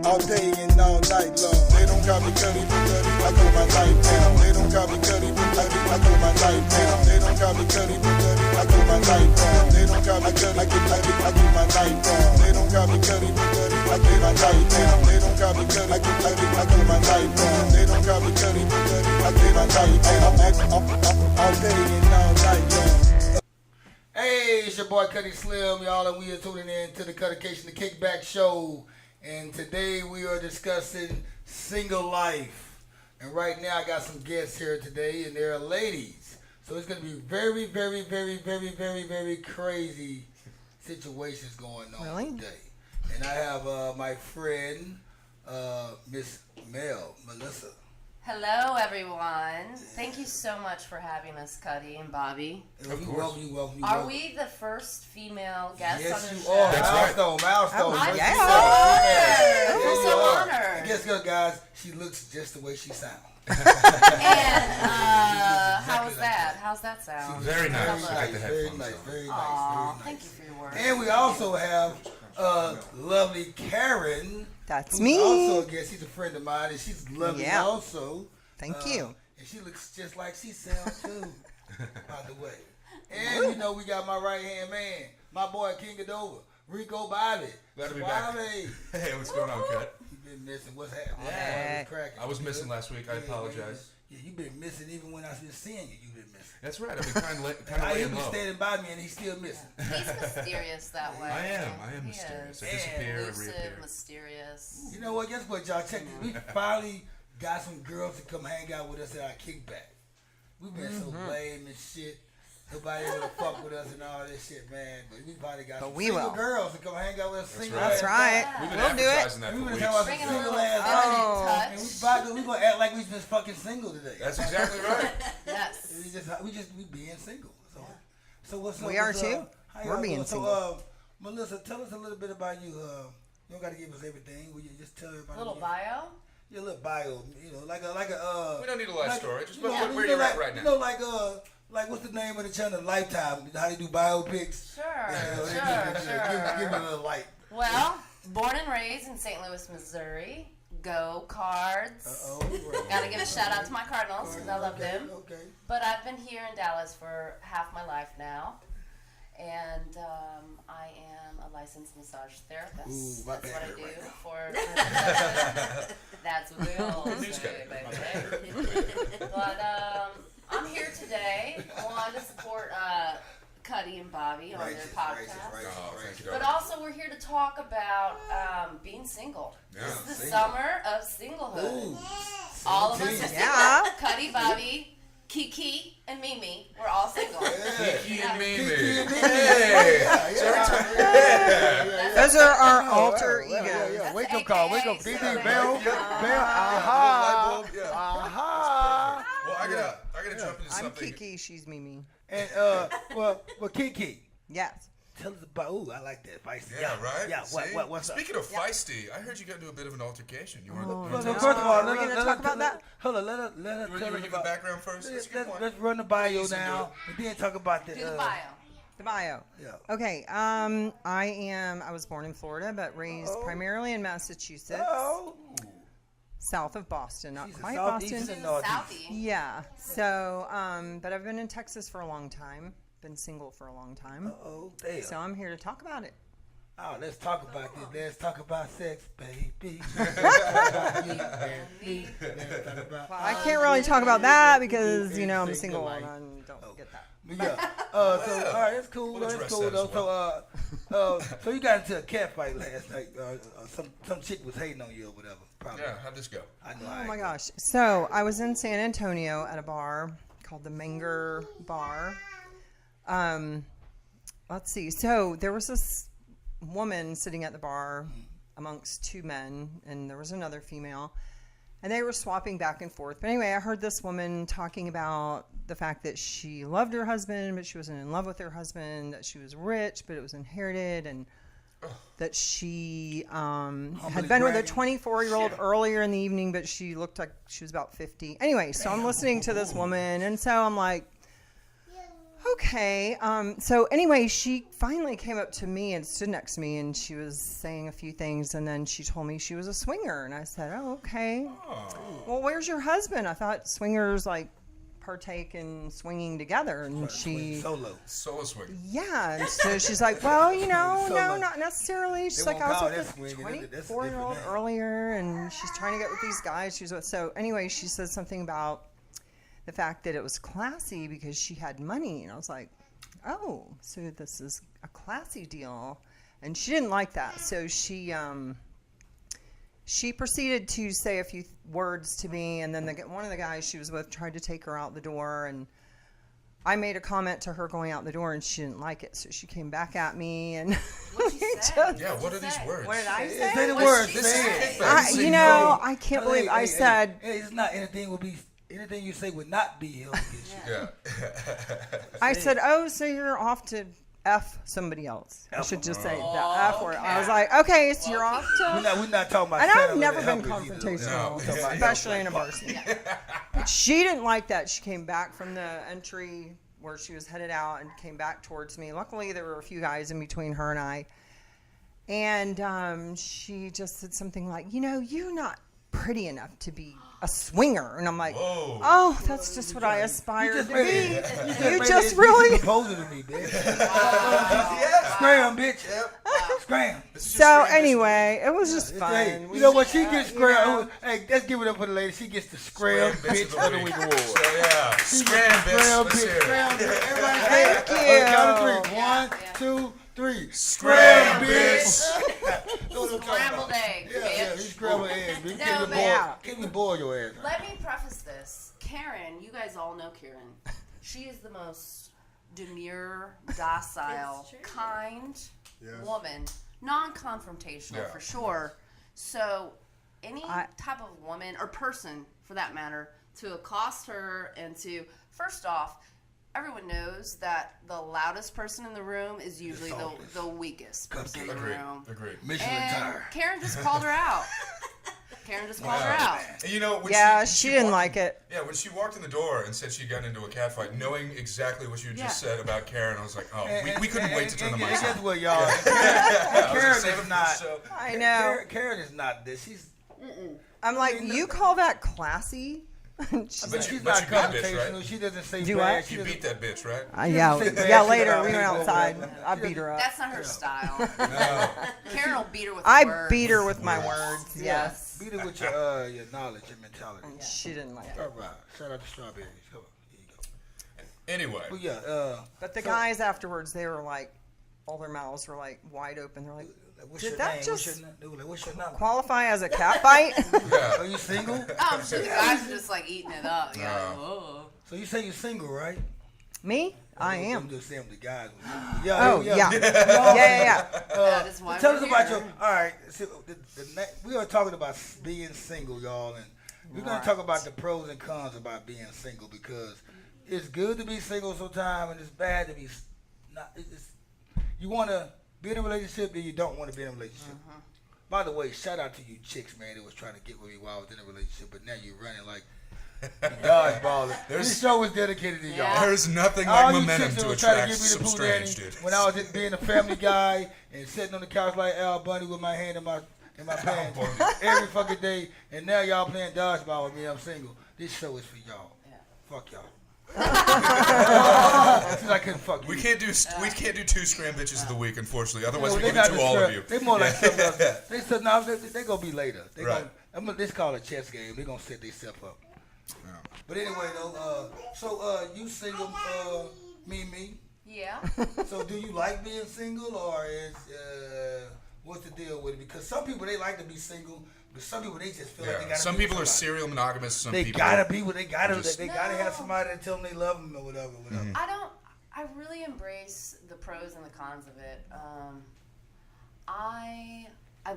all day and all night long. They don't call me Cuddy, I throw my life down. They don't call me Cuddy, I throw my life down. They don't call me Cuddy, I throw my life down. They don't call me Cuddy, I throw my life down. They don't call me Cuddy, I throw my life down. They don't call me Cuddy, I throw my life down. They don't call me Cuddy, I throw my life down. All day and all night long. Hey, it's your boy Cuddy Slim, y'all, and we are tuning in to the Cuttacation, the Kickback Show. And today we are discussing single life. And right now I got some guests here today, and they're ladies. So it's going to be very, very, very, very, very, very crazy situations going on today. And I have my friend, Miss Melissa. Hello, everyone. Thank you so much for having us, Cuddy and Bobby. Of course. You welcome. Are we the first female guest on the show? Yes, you are. Milestone. I'm Yeah. so honored. Guess what, guys? She looks just the way she sounds. And how's that? How's that sound? Very nice. Very nice. Very nice. Thank you for your work. And we also have lovely Karen. That's who's me. Also a guest. She's a friend of mine, and she's lovely also. Thank you. And she looks just like she sounds too, by the way. And you know we got my right hand man, my boy King of Dover, Rico Bobby. Glad to be back. Hey, what's going on, Cut? You've been missing. What's happening? Yeah. I was missing last week. I apologize. Yeah, you've been missing even when I've been seeing you. You've been missing. That's right. I've been kind of I laying been low. standing by me and he's still missing. He's mysterious that way. I am mysterious. I disappear and reappear. Elusive, mysterious. You know what? Guess what, y'all? Check this. We finally got some girls to come hang out with us at our kickback. We've been so lame and shit. Nobody able to fuck with us and all this shit, man. But we finally got some single girls to come hang out with us. That's right. We've been We'll do it. advertising that We for been weeks. talking about Bringing some a little single feminine ass. touch. And we gonna act like we just fucking single today. That's exactly right. Yes. We being single. So what's up? We are too. We're being single. So Melissa, tell us a little bit about you. You don't got to give us everything. Will you just tell everybody? A little bio? Your little bio, you know, like a We don't need a life story. Just you know, where you're at right now. You know, like what's the name of the channel? Lifetime. How they do biopics? Sure. Give me a little light. Well, born and raised in St. Louis, Missouri. Go Cards. Gotta give a shout out to my Cardinals because I love them. Okay. But I've been here in Dallas for half my life now. And I am a licensed massage therapist. Ooh, That's what I do right for That's what we all say, baby. But I'm here today. I wanted to support Cuddy and Bobby on their podcast. Right. But also we're here to talk about being single. Yeah, This is the single. summer of singlehood. Ooh. All of us are Yeah. single. Cuddy, Bobby, KeKe and MeMe. We're all single. KeKe and KeKe MeMe. Hey. Those are our alter egos. Yeah. Wake up AKA call. Wake up. single. DD Bell. Aha. Aha. Well, I gotta jump into I'm something. KeKe, she's MeMe. And well, KeKe. Yes. Tell us about. Ooh, I like that. Feisty. Yeah, right? Yeah. See? What's up? Speaking of feisty, I heard you got into a bit of an altercation. You weren't. Well, no. first of all, We're gonna talk about that? Hold on, let us You tell want us to give the about. background first? That's a good point. Let's run the bio Easy, now, and then talk about the. Do the bio. The bio. Yeah. Okay. I was born in Florida, but raised primarily in Massachusetts, Oh. south of Boston, not She's a quite southeast Boston. and northeast. Southie. Yeah. So, but I've been in Texas for a long time. Been single for a long time. Oh, damn. So I'm here to talk about it. Oh, let's talk about this. Let's talk about sex, baby. I can't really talk about that because I'm single and I don't get that. Yeah. So all right, it's cool. We'll It's address cool that as though. So you got into a cat fight last night. Some chick was hating on you or whatever. Probably. Yeah, how'd this go? I know. Oh my gosh. So I was in San Antonio at a bar called the Menger Bar. Let's see. So there was this woman sitting at the bar amongst two men, and there was another female, and they were swapping back and forth. But anyway, I heard this woman talking about the fact that she loved her husband, but she wasn't in love with her husband, that she was rich, but it was inherited, and that she had been with a 24-year-old earlier in the evening, but she looked like she was about 50. Anyway, so I'm listening to this woman, and so I'm like, okay. So anyway, she finally came up to me and stood next to me, and she was saying a few things, and then she told me she was a swinger, and I said, oh, okay. Oh. Well, where's your husband? I thought swingers, like, partake in swinging together, and she... Solo swing. Yeah, and so she's like, well, no, Solo. not necessarily. She's They like, won't I call was that with a swinging. That's a 24-year-old different name. earlier, and she's trying to get with these guys she was with. So anyway, she said something about the fact that it was classy because she had money, and I was like, oh, so this is a classy deal, and she didn't like that. So she proceeded to say a few words to me, and then one of the guys she was with tried to take her out the door, and I made a comment to her going out the door, and she didn't like it, so she came back at me, and What'd you say? Yeah, what are these words? what did I Say say? the What'd words. she Say say? it. I can't believe I said. Hey, it's not anything will be. Anything you say would not be held against you. Yeah. I said, oh, so you're off to F somebody else. I should just say the F word. I was like, okay, so you're off to. We're not talking about. And I've settling never and been helping either. confrontational, No. especially in a bar scene. But she didn't like that. She came back from the entry where she was headed out and came back towards me. Luckily, there were a few guys in between her and I. And she just said something like, you're not pretty enough to be a swinger. And I'm like, Whoa. oh, that's just what I aspire to be. You just really really. proposing to me, bitch. Scram, bitch. Scram. So anyway, it was just Hey, fun. you know what? She gets scram. Hey, let's give it up for the lady. She gets the scram, bitch of the week award. So yeah, scram, bitch. Scram, Let's hear bitch. it. Scram, bitch. Everybody say it. Thank you. Count of three. Yeah, 1, yeah. 2, 3. Scram, Scrambled egg, Yeah, bitch. he's scrambled eggs. Bitch. No, but- Can't you boil your ass? Let me preface this. Karen, you guys all know Karen. She is the most demure, docile, It's true. kind Yes. woman. Non-confrontational Yeah. for sure. So any I- type of woman or person, for that matter, to accost her and to, first off, everyone knows that the loudest person in the room is usually the weakest person in the room. Agreed. Michelin And tire. Karen just called her out. Karen just called her out. And you know, when Yeah, when she didn't walked- like it. Yeah, when she walked in the door and said she'd gotten into a cat fight, knowing exactly what you had just said about Karen, I was like, oh, we couldn't wait to turn the mics Guess on. what, y'all? I was gonna Karen save it is for the not. show. I know. Karen is not this. She's. I'm like, you call that classy? She's But like, She's but not you beat the bitch, confrontational. right? She doesn't say Do bad. what? She You doesn't- beat that bitch, right? yeah, say bad yeah. shit Later, about we went people over outside. there. I beat her up. That's not her style. No. Karen will beat her with I words. beat her with my words. Yes. Beat it with your knowledge and mentality. She didn't like it. All right. Shout out to Strawberries. Come on. Here you go. Anyway, Well, yeah. But the so- guys afterwards, they were like, all their mouths were like wide open. They're like, What's did your that name? just What's your number? qualify as a cat fight? Are you single? I'm sure the guys are just like eating it up. Yeah. No. Like, whoa. So you say you're single, right? Me? I I'm am. just saying the guys. Oh, yeah. Yeah. That is why Tell we're us about here. your. All right. So we are talking about being single, y'all, and we're gonna talk about the pros and cons about being single because it's good to be single sometimes, and it's bad to be not. You want to be in a relationship, then you don't want to be in a relationship. By the way, shout out to you chicks, man, that was trying to get with me while I was in a relationship, but now you're running like dodgeball. This show was dedicated to y'all. Yeah. there's nothing All like you momentum chicks that to was trying attract give me the some poo strange daddy dude. when I was just being a family guy and sitting on the couch like Al Bundy with my hand in my pants every fucking day, and now y'all playing dodgeball with me. I'm single. This show is for y'all. Yeah. Fuck y'all. Since I couldn't fuck you. We can't do 2 scram bitches of the week, unfortunately. Otherwise, we They give it not to all the of you. They more like something else. They said no. They gonna be later. They Right. this call a chess game. They gonna set themselves up. Yeah. But anyway, though. You single, me. Yeah. So do you like being single, or is what's the deal with it? Because some people they like to be single, but some people they just feel like they Yeah. gotta. Some be people are with somebody. serial monogamous. Some They people gotta be with. They gotta. just- They gotta have No. somebody that tell them they love them or whatever. I really embrace the pros and the cons of it. I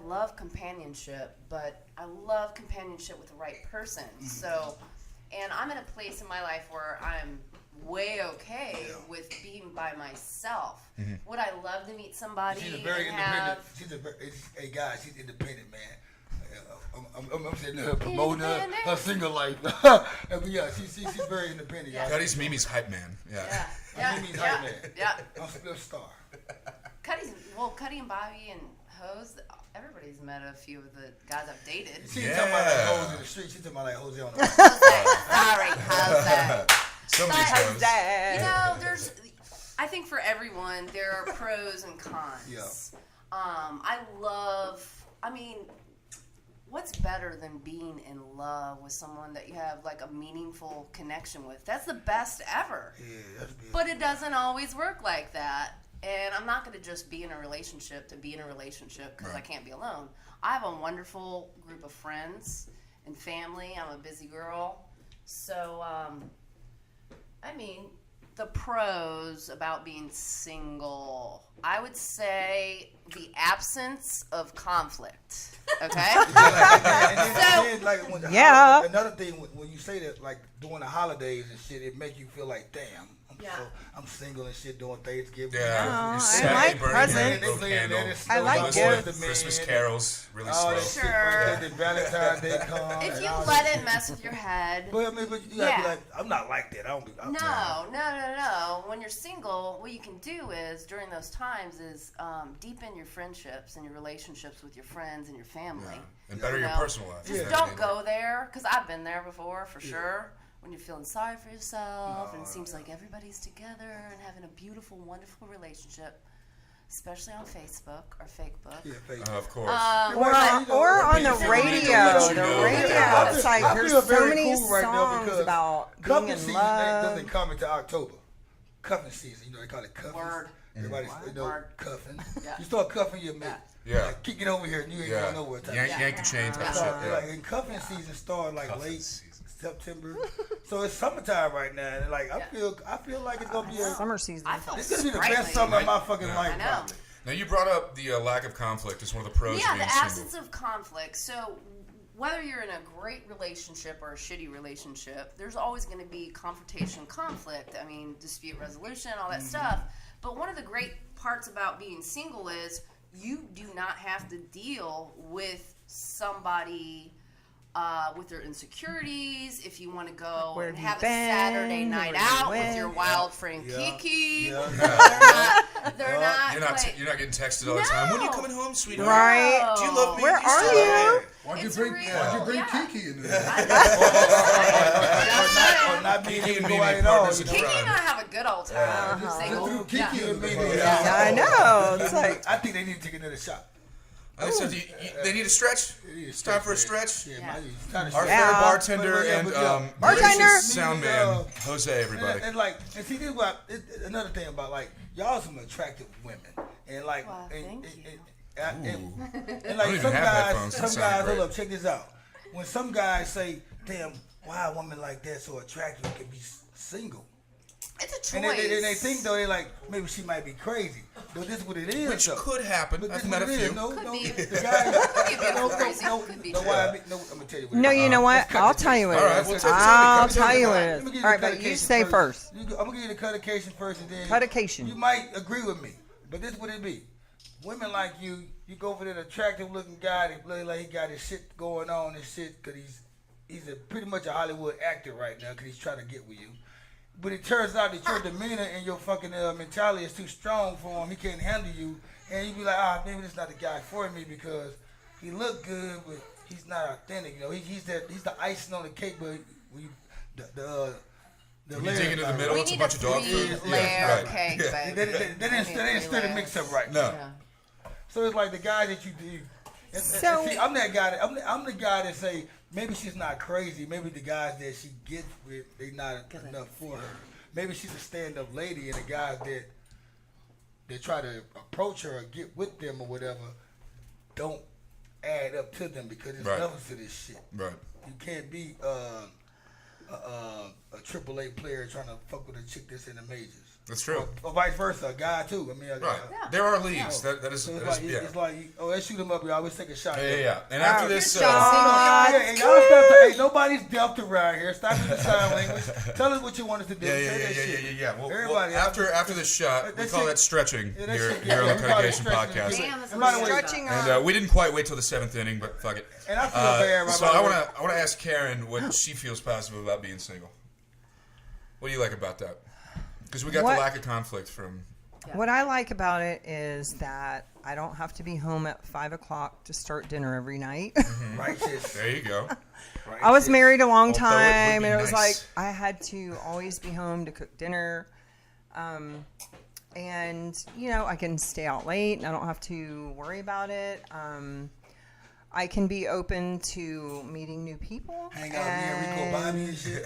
love companionship, but I love companionship with the right person. So, and I'm in a place in my life where I'm way okay with being by myself. Would I love to meet somebody She's a very and independent. have? She's independent, man. I'm sitting there promoting her single life. But yeah, she's very independent. Yeah. Cuddy's Mimi's hype man. Yeah. Mimi's hype man. Yeah. I'm Split Star. Cuddy and Bobby and Hose. Everybody's met a few of the guys I've dated. She ain't talking about like hoes in the street. She's talking about like hoes on the Sorry, Jose. Somebody's hoes. You know, I think for everyone, there are pros and cons. Yeah. I mean, what's better than being in love with someone that you have like a meaningful connection with? That's the best ever. Yeah, that's good. But it doesn't always work like that. And I'm not going to just be in a relationship to be in a relationship because I can't be alone. I have a wonderful group of friends and family. I'm a busy girl. So, I mean, the pros about being single, I would say the absence of conflict. Okay? Another thing, when you say that, like during the holidays and shit, it makes you feel like, damn. I'm single and shit doing Thanksgiving. Yeah, I like presents. I like gifts. Christmas carols, really slow. Sure. The Valentine's Day comes. If you let it mess with your head. But you gotta be like, I'm not like that. No. When you're single, what you can do is during those times is deepen your friendships and your relationships with your friends and your family. Yeah. And better your personal life. Just don't go there, because I've been there before for sure. When you're feeling sorry for yourself and it seems like everybody's together and having a beautiful, wonderful relationship, especially on Facebook or Fakebook. Yeah, Facebook. Of course. Or on the radio. It's like there's so many songs about being in love. Doesn't come into October. Cuffing season. You know, they call it cuffing. Word. Everybody's Word. cuffing. Yeah. You start cuffing your mate. Yeah. Like, kick it over here and you ain't going nowhere. Yank the chain type shit. Yeah. Like, and cuffing season started like late September, so it's summertime right now. And like I feel like it's gonna be a summer season. It's gonna be the best summer of my fucking life. I know. Probably. Now you brought up the lack of conflict as one of the pros. Yeah, of being the single. absence of conflict. So whether you're in a great relationship or a shitty relationship, there's always going to be confrontation, conflict. I mean, dispute resolution, all that stuff. But one of the great parts about being single is you do not have to deal with somebody with their insecurities. If you want to go and have a Saturday night out with your wild friend KeKe, they're not. You're not getting texted all the time. When are you coming home, sweetheart? Right? Do you love me? Where are you? Why'd you bring KeKe in there? Or not being KeKe able and to go out MeMe at all. partners in KeKe and I crime. have a good old time. Single. KeKe and MeMe. Yeah, I know. It's like I think they need to take another shot. So they need a stretch. It's time for a stretch. Our fair Yeah. bartender and delicious sound man, Jose. Everybody. And see, this is what another thing about like y'all some attractive women, and like Well, and I like don't even some have headphones. That guys, sounded hold great. up, check this out. When some guys say, "Damn, why a woman like that so attractive can be single?" It's a choice. And they think though they like maybe she might be crazy, but this is what it is. Which though. could happen. But I've this met a what it is. few. No, Could no, be. the guy. Could be a little crazy. Could be No, true. why? I'm gonna tell you. What no. it is. You know what? I'll tell you what All it right, is. well, tell me. I'll tell you what Let it me is. give you All right, the but you Cuttacation say first. I'm gonna give you the Cuttacation first, and then Cuttacation. You might agree with me, but this would it be? Women like you go for that attractive looking guy that look like he got his shit going on and shit, cause he's pretty much a Hollywood actor right now, cause he's trying to get with you. But it turns out that your demeanor and your fucking mentality is too strong for him. He can't handle you, and you be like, maybe this is not the guy for me because he look good, but he's not authentic. You know, he's the icing on the cake, but When you dig into the middle, We it's a need bunch of dog food. three-layer cake, Yeah. baby. they didn't stir the mix up right. No. Yeah. So it's like the guy that you do. And see, I'm that guy. I'm the guy that say maybe she's not crazy. Maybe the guys that she gets with, they not enough for her. Maybe she's a stand-up lady, and the guys that try to approach her or get with them or whatever don't add up to them because there's levels to this shit. Right. You can't be a AAA player trying to fuck with a chick that's in the majors. That's true. Or vice versa, a guy too. I mean, Right. There are leagues. That is. So It's like, let's shoot him up. We always take a shot. Yeah. And after this, Hey, nobody's dealt around here. Stop using sign language. Tell us what you want us to do. Yeah. Well, Everybody, after this shot, we call that stretching Yeah, here on the Cuttacation podcast. Damn, that's Stretching And we didn't quite wait till the 7th inning, but fuck it. And I feel bad. So I want to ask Karen what she feels positive about being single. What do you like about that? Because we got the lack of conflict from. What I like about it is that I don't have to be home at 5 o'clock to start dinner every night. Righteous. There you go. I was married a long Although it would time, be and it was nice. like I had to always be home to cook dinner. And, I can stay out late, and I don't have to worry about it. I can be open to meeting new people. Hang out with me and Rico Bobby and shit.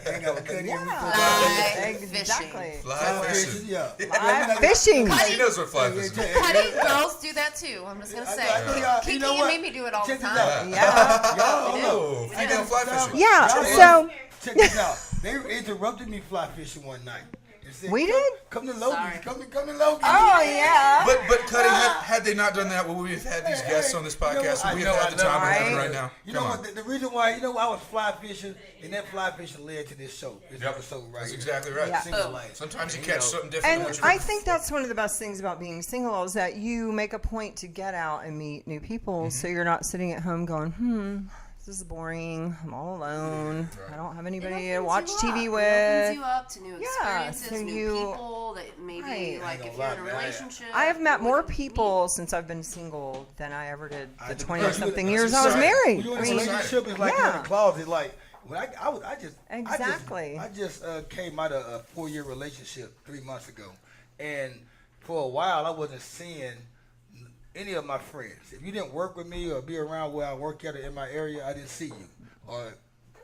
Hang out with Cuddy and Rico Bobby. Fly Exactly. Fly fishing. Yeah. Fly fishing. She knows what fly fishing is. Cutting girls do that too. I'm just gonna say. You KeKe know and what? MeMe do it all the Check this time. out. Yeah. Oh, female fly fishing. Yeah, Y'all so check this out. They interrupted me fly fishing one night. And said, we did? Come to Logan's. Sorry. Come to Logan's. Oh, yeah. But Cuddy, had they not done that, would we have had these guests on this podcast? Would we have had the time we're having right now? You know what? The reason why, I was fly fishing, and that fly fishing led to this show. This episode right That's here. exactly right. Yeah. Single life. Sometimes you catch something different than And what you I think that's one of the best things about being single is that you make a point to get out and meet new people, so you're not sitting at home going, this is boring. I'm all alone. I don't have anybody to watch TV with. It opens you up to new Yeah, experiences, so new you- people that maybe, Right. like, if you're in a relationship. I have met you more wouldn't people since I've been single than I ever did the Because 20-something you- years I was exciting. married. When you're I in a mean, relationship, it's like you're in yeah. the closet. Like, when I just Exactly. I just came out of a 4-year relationship 3 months ago, and for a while I wasn't seeing any of my friends. If you didn't work with me or be around where I work at or in my area, I didn't see you.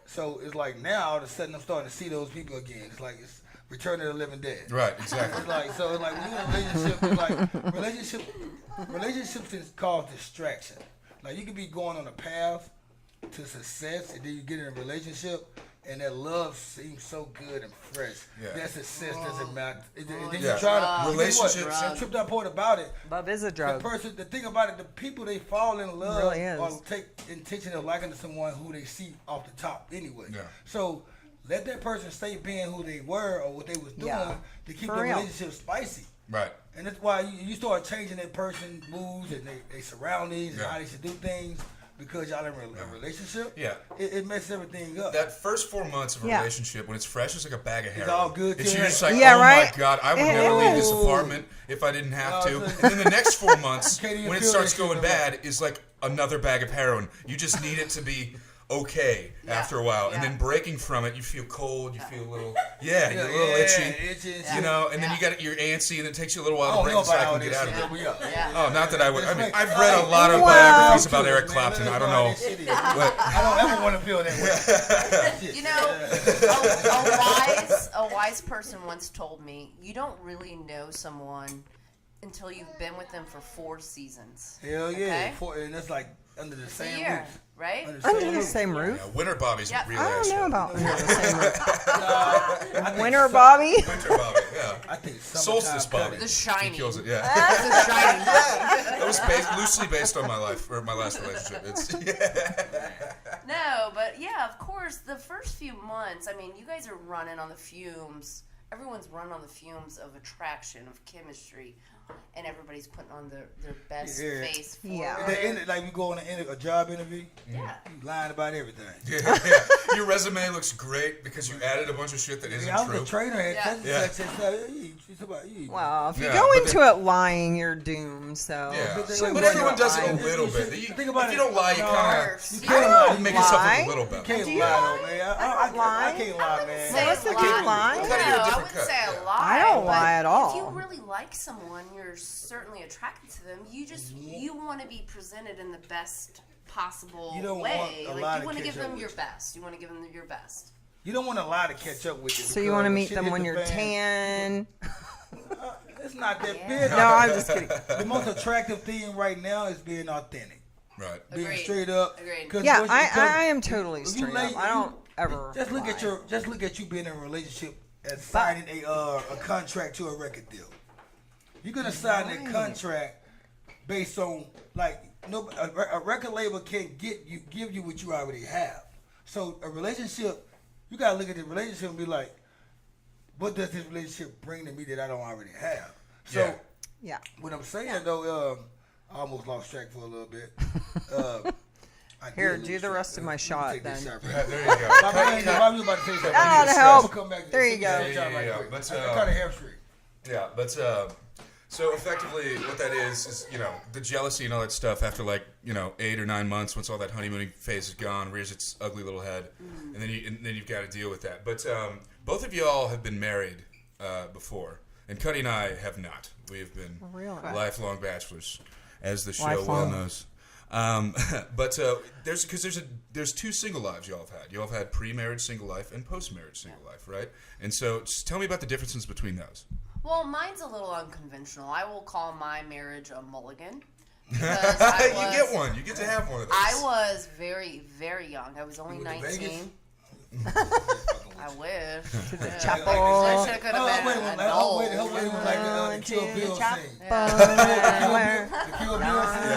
So it's like now all of a sudden I'm starting to see those people again. It's like it's Return of the Living Dead. Right, exactly. It's like so. It's like when you're in a relationship, it's like relationships is called distraction. Like you could be going on a path to success, and then you get in a relationship, and that love seems so good and fresh. Yeah. That success doesn't matter. And then Yeah. you try to Relationships- The tripped out part about it. Love is a The drug. the thing about it, the people they fall in love Really is. or take intention of liking to someone who they see off the top anyway. Yeah. So let that person stay being who they were or what they was doing Yeah. to keep For the real. relationship spicy. Right. And that's why you start changing that person's moods and they surroundings and Yeah. how they should do things because y'all in a relationship. Yeah. It messes everything up. That first 4 months of a Yeah. relationship, when it's fresh, it's like a bag of heroin. all good It's to you're you. just like, Yeah, oh right? my God, I would It never leave this is. apartment if I didn't have No, to. it's And then the next 4 months, You can't even when it feel starts that shit going no more. bad, is like another bag of heroin. You just need it to be okay after a while. And Yeah. then breaking from it, you feel cold, you feel a little, you're a little itchy. You know, and then you're antsy, and it takes you a little while to break the cycle and get out of it. Yeah. Oh, not that I would. I mean, It's I've like- read a lot of Wow. biographies about Eric Clapton. I don't know. But I don't ever want to feel that way. You know, a wise person once told me, you don't really know someone until you've been with them for 4 seasons. Hell yeah. Okay. And that's like under the It's a same year, roof. right? Under the same roof? yeah, Winter Bobby's Yeah. a real I don't asshole. know about under the same roof. I think Winter Bobby? Winter Bobby, yeah. I think Solstice Bobby. The Shining. He kills it, yeah. The Shining. That was loosely based on my life, or my last relationship. It's, No, but yeah, of course, the first few months, I mean, you guys are running on the fumes. Everyone's running on the fumes of attraction, of chemistry, and everybody's putting on their best Yeah. face forward. Yeah. Like we go on a job interview, Yeah. you lying about everything. yeah. Your resume looks great because you added a bunch of shit that isn't I was true. a trainer at Yeah. such and Yeah. such and such. It's about you. Well, if you Yeah, go but into it lying, you're doomed. So Yeah, But but, then- everyone does it a lying. little bit. Think about if you it. don't lie, you No, kind First. You of can't I lie. don't make yourself lie. look a little You better. can't Do you lie lie? though, man. I don't lie. I can't lie, man. Say Melissa a can't lie. lie. You No, gotta get a I different wouldn't cut, say yeah. a lie. I don't but lie at all. If you really like someone, you're certainly attracted to them. You want to be presented in the best possible You don't way. want a Like lie you to want to catch give up them with your you. best. You want to give them your best. You don't want to lie to catch up with you. So you want to because meet shit them hit when the you're fan. tan? It's not that Yeah. big. No, I'm just kidding. The most attractive thing right now is being authentic, Right. being Agreed. straight up. Agreed. 'Cause Yeah, once I because am totally if you straight lay- up. I don't ever Just look lie. at you being in a relationship as signing a contract to a record deal. You're gonna sign that contract based on like a record label can't give you what you already have. So a relationship, you gotta look at the relationship and be like, what does this relationship bring to me that I don't already have? So what I'm saying though, I almost lost track for a little bit. Here, do the rest of my shot then. There you go. That'll help. There you go. Yeah. But kind of hamstring. Yeah, but so effectively, what that is the jealousy and all that stuff after 8 or 9 months, once all that honeymooning phase is gone, rears its ugly little head, and then you've got to deal with that. But both of y'all have been married before, and Cuddy and I have not. We have been lifelong bachelors, as the show well knows. But there's two single lives y'all have had. Y'all have had pre-marriage single life and post-marriage single life, right? And so just tell me about the differences between those. Well, mine's a little unconventional. I will call my marriage a mulligan. You get one. You get to have one of those. I was very, very young. I was only 19. I wish. To the chapel. I should have could have been an adult. Wait, like the Kill Bill scene. The Kill Bill scene.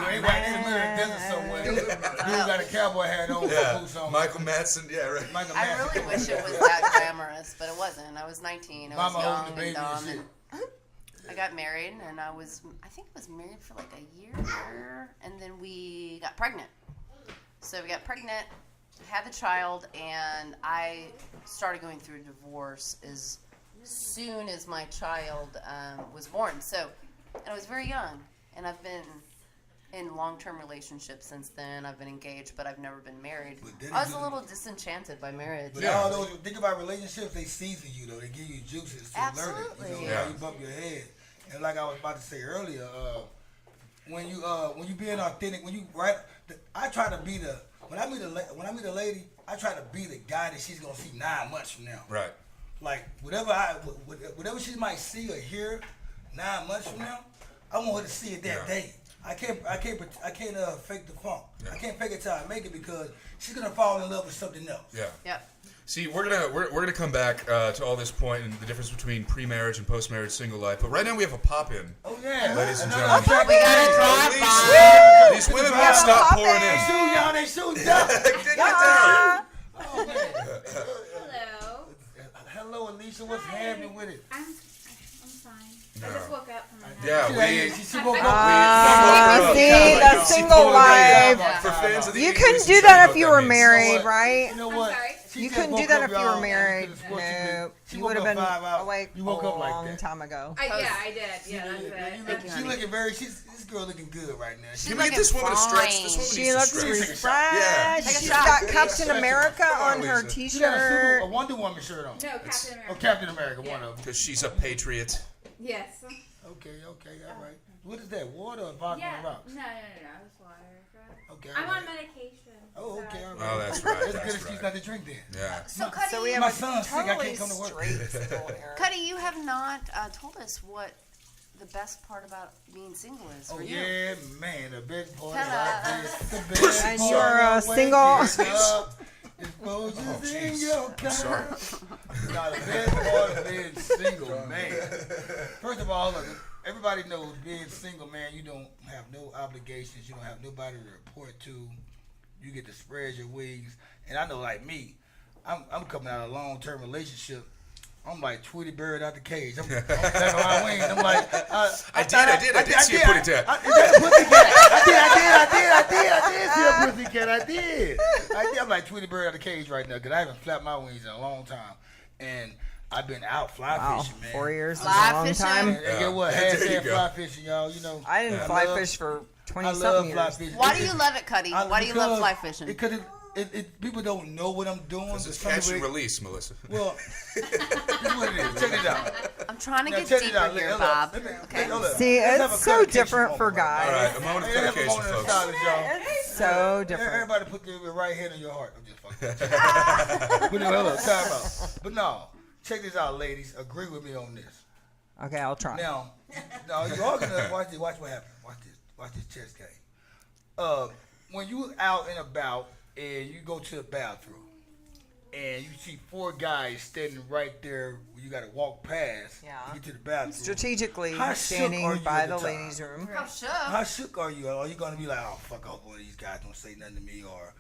Everybody in the mirror in the desert somewhere. Dude got a cowboy hat on. Michael Madsen, right. I really wish it was that glamorous, but it wasn't. I was 19. I was young and dumb. And I got married, and I think I was married for like a year, and then we got pregnant. So we got pregnant, had the child, and I started going through a divorce as soon as my child was born. So, and I was very young, and I've been in long-term relationships since then. I've been engaged, but I've never been married. I was a little disenchanted by marriage. But all those, think about relationships, they season you though. They give you juices to learn it. You bump your head. And like I was about to say earlier, when you being authentic, I try to be the when I meet a lady, I try to be the guy that she's gonna see 9 months from now. Right. Like whatever she might see or hear 9 months from now, I want her to see it that day. I can't fake the funk. Yeah. I can't fake it till I make it because she's gonna fall in love with something else. Yeah. Yep. See, we're gonna come back to all this point and the difference between pre-marriage and post-marriage single life. But right now we have a pop-in. Oh yeah, ladies and gentlemen. We got a drive-by. These women won't stop pouring in. They shoot down. Get down. Oh, man. Hello. Hello, Alicia. What's happening with it? I'm fine. I just woke up from my nap. Yeah, she woke up. See, the single life. For fans of the You English, couldn't do you that know if you what were that means. married, right? You know what? I'm sorry? You couldn't do that if you were married. No, you would have been awake a long time ago. I did. Yeah, that's it. She looking this girl looking good right now. Can we get this woman a stretch? This woman She needs looks to stretch. refreshed. Yeah. She's got Captain America on her She got t-shirt. a Wonder Woman shirt on. No, Captain America. Oh, Captain America, one of them. Because she's a patriot. Yes. Okay, all right. What is that? Water or vodka Yeah. and rocks? No. It's water. Okay. I'm all on right. medication. Oh, okay, all right. Oh, that's right. That's a That's good excuse right. not to drink then. Yeah. So, Cuddy, So we have My a son's sick. I totally can't come to work. straight single here. Cuddy, you have not told us what the best part about being single is for you. Yeah, man, the best part Tell about us. this, the best And part you're a of single. waking up is roses in your cup. Sorry. Now, the best part of being single, man. First of all, look, everybody knows being single, man, you don't have no obligations. You don't have nobody to report to. You get to spread your wings. And I know, like me, I'm coming out of a long-term relationship. I'm like Tweety Bird out the cage. I'm flapping my wings. I'm like, I did see you put it down. Is that a pussycat? I did see a pussycat. I did. I'm like Tweety Bird out the cage right now because I haven't flapped my wings in a long time. And I've been out fly fishing, man. 4 years is a Fly long fishing? time. And get what? There you Hashtag go. fly fishing, y'all. You know. I didn't fly fish for I 20-something love fly years. fishing. Why do you love it, Cuddy? Why do you love fly fishing? Because people don't know what I'm doing. This is Some catch and people- release, Melissa. Well, this is what it is. Check it out. I'm trying to Now, get check it deeper out. here, Look, Bob. look, Okay. hold up. See, Let's have it's a so Cuttacation different for moment right guys. All right, a moment of Hey, let's have a Cuttacation, moment of folks. silence, y'all. It's so different. Everybody put their right hand on your heart. I'm just fucking. But no, hold up, time out. But no, check this out, ladies. Agree with me on this. Okay, I'll try. Now, you all gonna watch what happens. Watch this chess game. When you out and about and you go to the bathroom and you see 4 guys standing right there where you got to walk past Yeah. to get to the bathroom. Strategically How shook are standing you by at the the time? ladies' room. How shook? How shook are you? Are you going to be like, oh, fuck off, boy, these guys don't say nothing to me, or...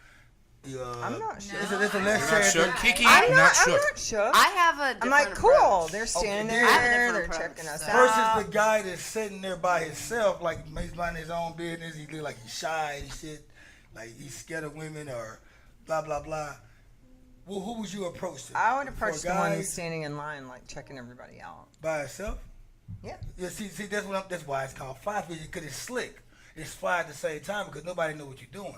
I'm not shook. It's a less You're not chance shook. that- KeKe, I'm not not shook. shook. I have a I'm different like, cool. approach. They're standing Okay, there. I have a different They're approach, checking us so. Versus out. the guy that's sitting there by himself, like he's minding his own business. He look like he's shy and shit, like he's scared of women or blah blah blah. Well, who would you approach? I would approach For the one guys who's standing in line, like checking everybody out. by himself. Yeah. Yeah, see, that's why it's called fly fishing, because it's slick. It's fly at the same time because nobody know what you're doing.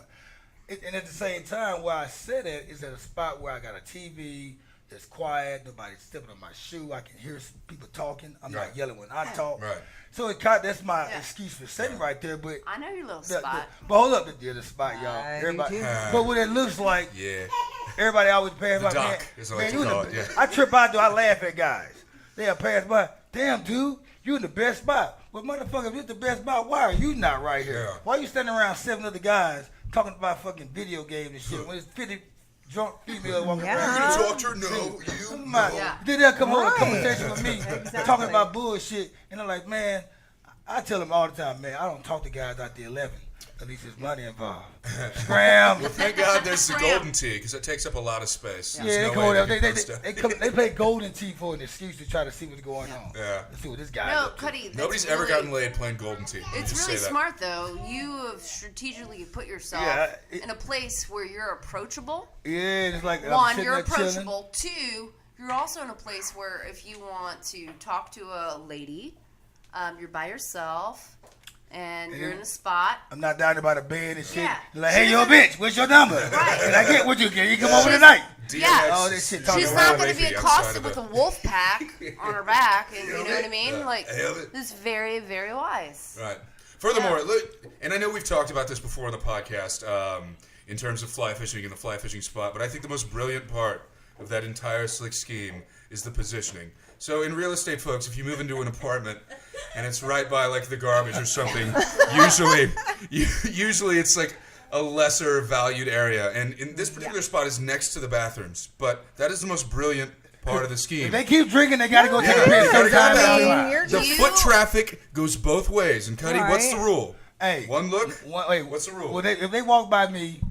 And at the same time, where I said it is at a spot where I got a TV that's quiet, nobody's stepping on my shoe. I can hear people talking. I'm Right. not yelling when I talk. Right. So that's my excuse for sitting right there. But I know your little the- spot. but hold up, the spot, y'all. I do Everybody, too. but what it looks like, Yeah. everybody always pass by. dock Man, is what man, you you in call the- it, yeah. I trip out, though. I laugh at guys. They'll pass by. Damn, dude, you in the best spot. Well, motherfucker, if you're the best spot, why are you not right here? Yeah. Why you standing around 7 other guys talking about fucking video games and shit when it's 50 drunk females walking Yeah. around? You talk to her? No. You My- no. Yeah. Then they'll come hold a Right. conversation with me, Exactly. talking about bullshit, and I'm like, man, I tell them all the time, man, I don't talk to guys out there 11. At least there's money involved. Scram. Well, thank God there's the golden tee because it takes up a lot of space. Yeah, There's they no come way over they there. can post it. They play golden tee for an excuse to try to see what's going on. Yeah. Let's see what this guy. No, Cuddy. Nobody's that's ever really, gotten laid playing golden tee. It's Just really say that. smart though. You have strategically put yourself Yeah, in a place where you're approachable. Yeah, it's like I'm One, sitting you're there chilling. approachable. Two, you're also in a place where if you want to talk to a lady, you're by yourself and you're in a spot. I'm not down there by the bed and shit. Yeah. Like, hey, yo, bitch, what's your number? Right. And I get what you get. You come over tonight. Yeah. All this shit talking She's about. not going to be Outside accosted of with the- a wolf pack on her back, and you know what I mean? Yeah. Like, I have it. this is very, very wise. Right. Furthermore, Yeah. look, and I know we've talked about this before on the podcast in terms of fly fishing and the fly fishing spot, but I think the most brilliant part of that entire slick scheme is the positioning. So in real estate, folks, if you move into an apartment and it's right by like the garbage or something, usually it's like a lesser valued area, and in this particular spot is next to the bathrooms. But that is the most brilliant part of the scheme. If they keep drinking, they got to go take a piss Gotta go to the sometime. bathroom. You're The You- foot traffic goes both ways. And Cuddy, what's the Right. rule? Hey, One look. wait, What's the rule? Well, if they walk by me,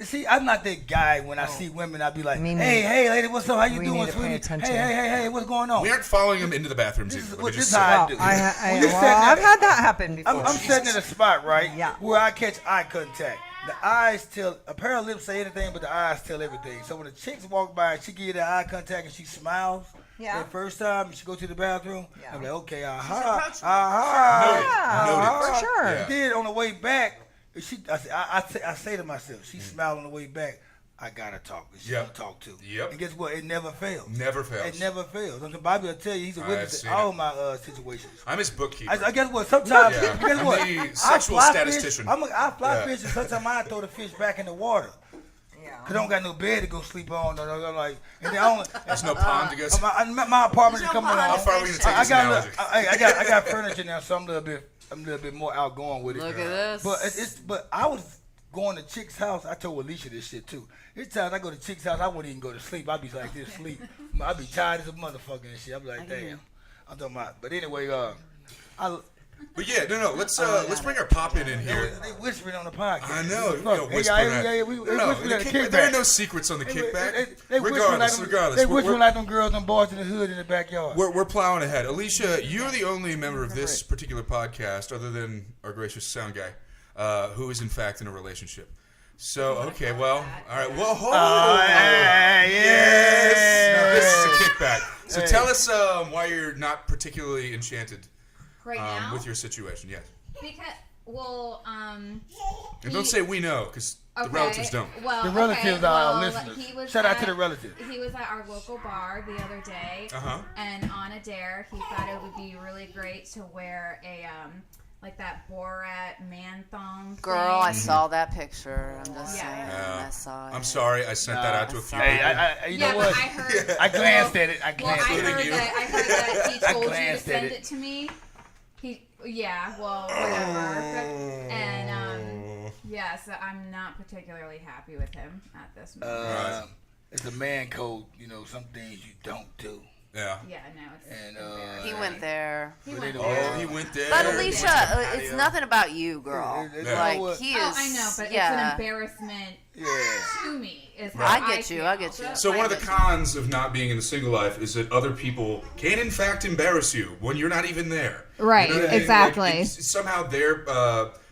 see, I'm not that guy. When I see women, I be like, Me hey, neither. hey, lady, what's up? How you We doing, need to pay sweetie? attention. Hey, what's going on? We aren't following them into the bathrooms This either. is We what just this sit. how I Well, do. When you're sitting I've there- had that happen before. I'm sitting in a spot, right? Yeah. Where I catch eye contact. The eyes tell, a pair of lips say anything, but the eyes tell everything. So when the chicks walk by, she give you the eye contact and she smiles. Yeah. The first time she go to the bathroom, Yeah. I'm like, okay, approachable. For sure. Yeah. Then on the way back, I say to myself, she smiled on the way back. I gotta talk. She Yep. talk to. Yep. And guess what? It never fails. Never fails. It never fails. And the Bible will tell you he's a I've witness seen to all it. my situations. I'm his bookkeeper. I guess what? Sometimes, Yeah. guess I'm what? the I sexual fly statistician. Fish. I fly Yeah. fish, and sometimes I throw the fish back in the water. Yeah. Cause I don't got no bed to go sleep on. I'm like, and then I only, There's no pond to go. my apartment is There's no coming pond. along. How far are we going to take I this got, analogy? I got furniture now, so I'm a little bit more outgoing with it. Look at this. But I was going to Chick's house. I told Alicia this shit too. It's times I go to Chick's house, I wouldn't even go to sleep. I'd be like this, sleep. I'd be tired as a motherfucker and shit. I'd be like, damn. I'm talking about. But anyway, But yeah, no. Let's bring our pop in here. they whispering on the podcast. I know. Fuck. Yo, Hey, whisper yeah, that. we No, whispering the at the kickback- there are kickback. no secrets on the kickback. They Regardless. They whispering like them girls and boys in the hood in the backyard. We're plowing ahead. Alicia, you're the only member of this particular podcast, other than our gracious sound guy, who is in fact in a relationship. So, okay, well, all right. Well, hold on. Yes. No, this is a kickback. So tell us why you're not particularly enchanted Right now? with your situation. Yes. Because, well, And don't say we know, because the okay, relatives don't. Well, The relatives okay, are our well, listeners. he was Shout out to at- the relatives. He was at our local bar the other day, Uh-huh. and on a dare, he thought it would be really great to wear a like that Borat man thong. Girl, I thing. saw that picture. I'm just Yeah. saying. Yeah. I saw it. I'm sorry, I sent that out to a few Hey, people. You Yeah, know but what? I heard. I glanced at it. I Well, glanced I at heard it. you. that he I told you to glanced at send it. it to me. Well, whatever. And yeah, so I'm not particularly happy with him at this moment. it's a man code. You know, some things you don't do. Yeah. Yeah, no, it's And He went there. He went Oh, there. he went there. But He went Alicia, to the patio. it's nothing about you, girl. Yeah. Like Yeah. he is. Oh, I know, but yeah. it's an embarrassment to me. Is how I get you. feel. I get you. So one of the cons of not being in the single life is that other people can in fact embarrass you when you're not even there. Right, You know what I mean? exactly. Like, somehow their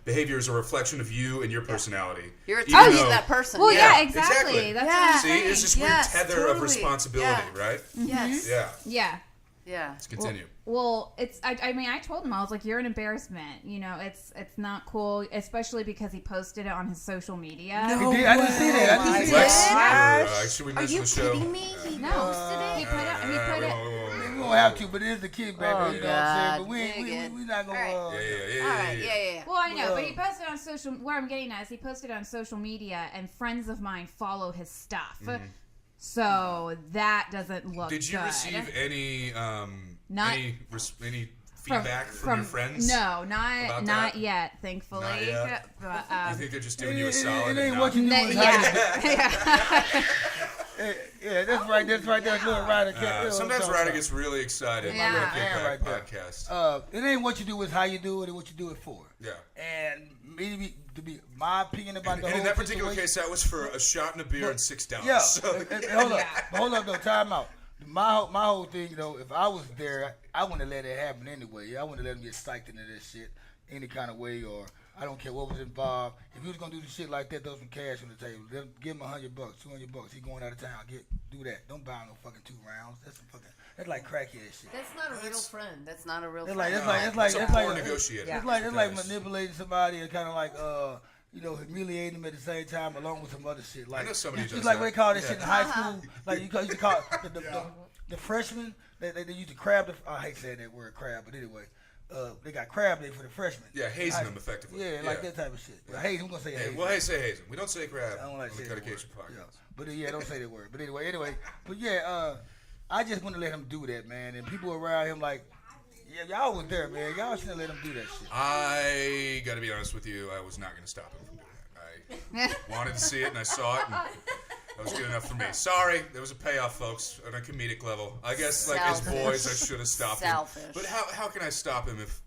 behavior is a reflection of you and your personality. You're Even attached to though- that person. Well, yeah, exactly. exactly. That's Yeah. what I'm See, saying. it's this weird Yes, tether of totally. responsibility, Yeah. right? Yes. Yeah. Yeah. Yeah. Let's continue. Well, it's. I mean, I told him, I was like, "You're an embarrassment. You know, it's not cool, especially because he posted it on his social media." He did. I didn't see that. I didn't see Lex, that. should we Are mention you the show? kidding me? He No. posted it. He put it. He put it. We don't have to, but it is the kickback. Oh, you know what I'm saying? But God. we not gonna. All Yeah, All right. Yeah. Well, I know, but he posted on social. What I'm getting at is he posted on social media, and friends of mine follow his stuff. So that doesn't look. Did you good. receive any Not- any feedback from your friends? No, about not that? yet, thankfully. Not yet? But, You think they're just doing you a solid? It and ain't not- what you do. It's how you yeah. Yeah, that's right. That's right. That's little Ryder. Sometimes Ryder gets really excited. Yeah. about the Yeah, Kickback right there. podcast. It ain't what you do, it's how you do it and what you do it for. Yeah. And maybe to be my opinion about And the in whole that particular situation- case, that was for a shot and a beer and $6. Yeah. So, Hold up, though. Time out. My whole thing, though, if I was there, I wouldn't have let it happen anyway. I wouldn't have let him get psyched into this shit any kind of way, or I don't care what was involved. If he was gonna do the shit like that, throw some cash on the table. Give him $100, $200. He going out of town. Do that. Don't buy him no fucking 2 rounds. That's like crackhead shit. That's not a real friend. That's not a real It's friend. like it's a poor negotiator. It's like manipulating somebody and kind of like humiliating them at the same time, along with some other shit. Like I know somebody who it's does like that. what they call this shit in high school. Like you used to call it the freshmen. They used to crab. I hate saying that word crab, but anyway, they got crab day for the freshmen. Yeah, hazing them effectively. Yeah, like that type of shit. Well, hazing, I'm gonna say hazing. Well, hey, say hazing. We don't say crab I don't like on the saying that Cuttacation word. podcast. Yeah. But don't say that word. But anyway. But I just want to let him do that, man. And people around him like, yeah, y'all was there, man. Y'all shouldn't let him do that shit. I got to be honest with you. I was not going to stop him from doing that. I wanted to see it, and I saw it, and that was good enough for me. Sorry, there was a payoff, folks, on a comedic level. I guess, like, as boys, I should have stopped him. But how can I stop him if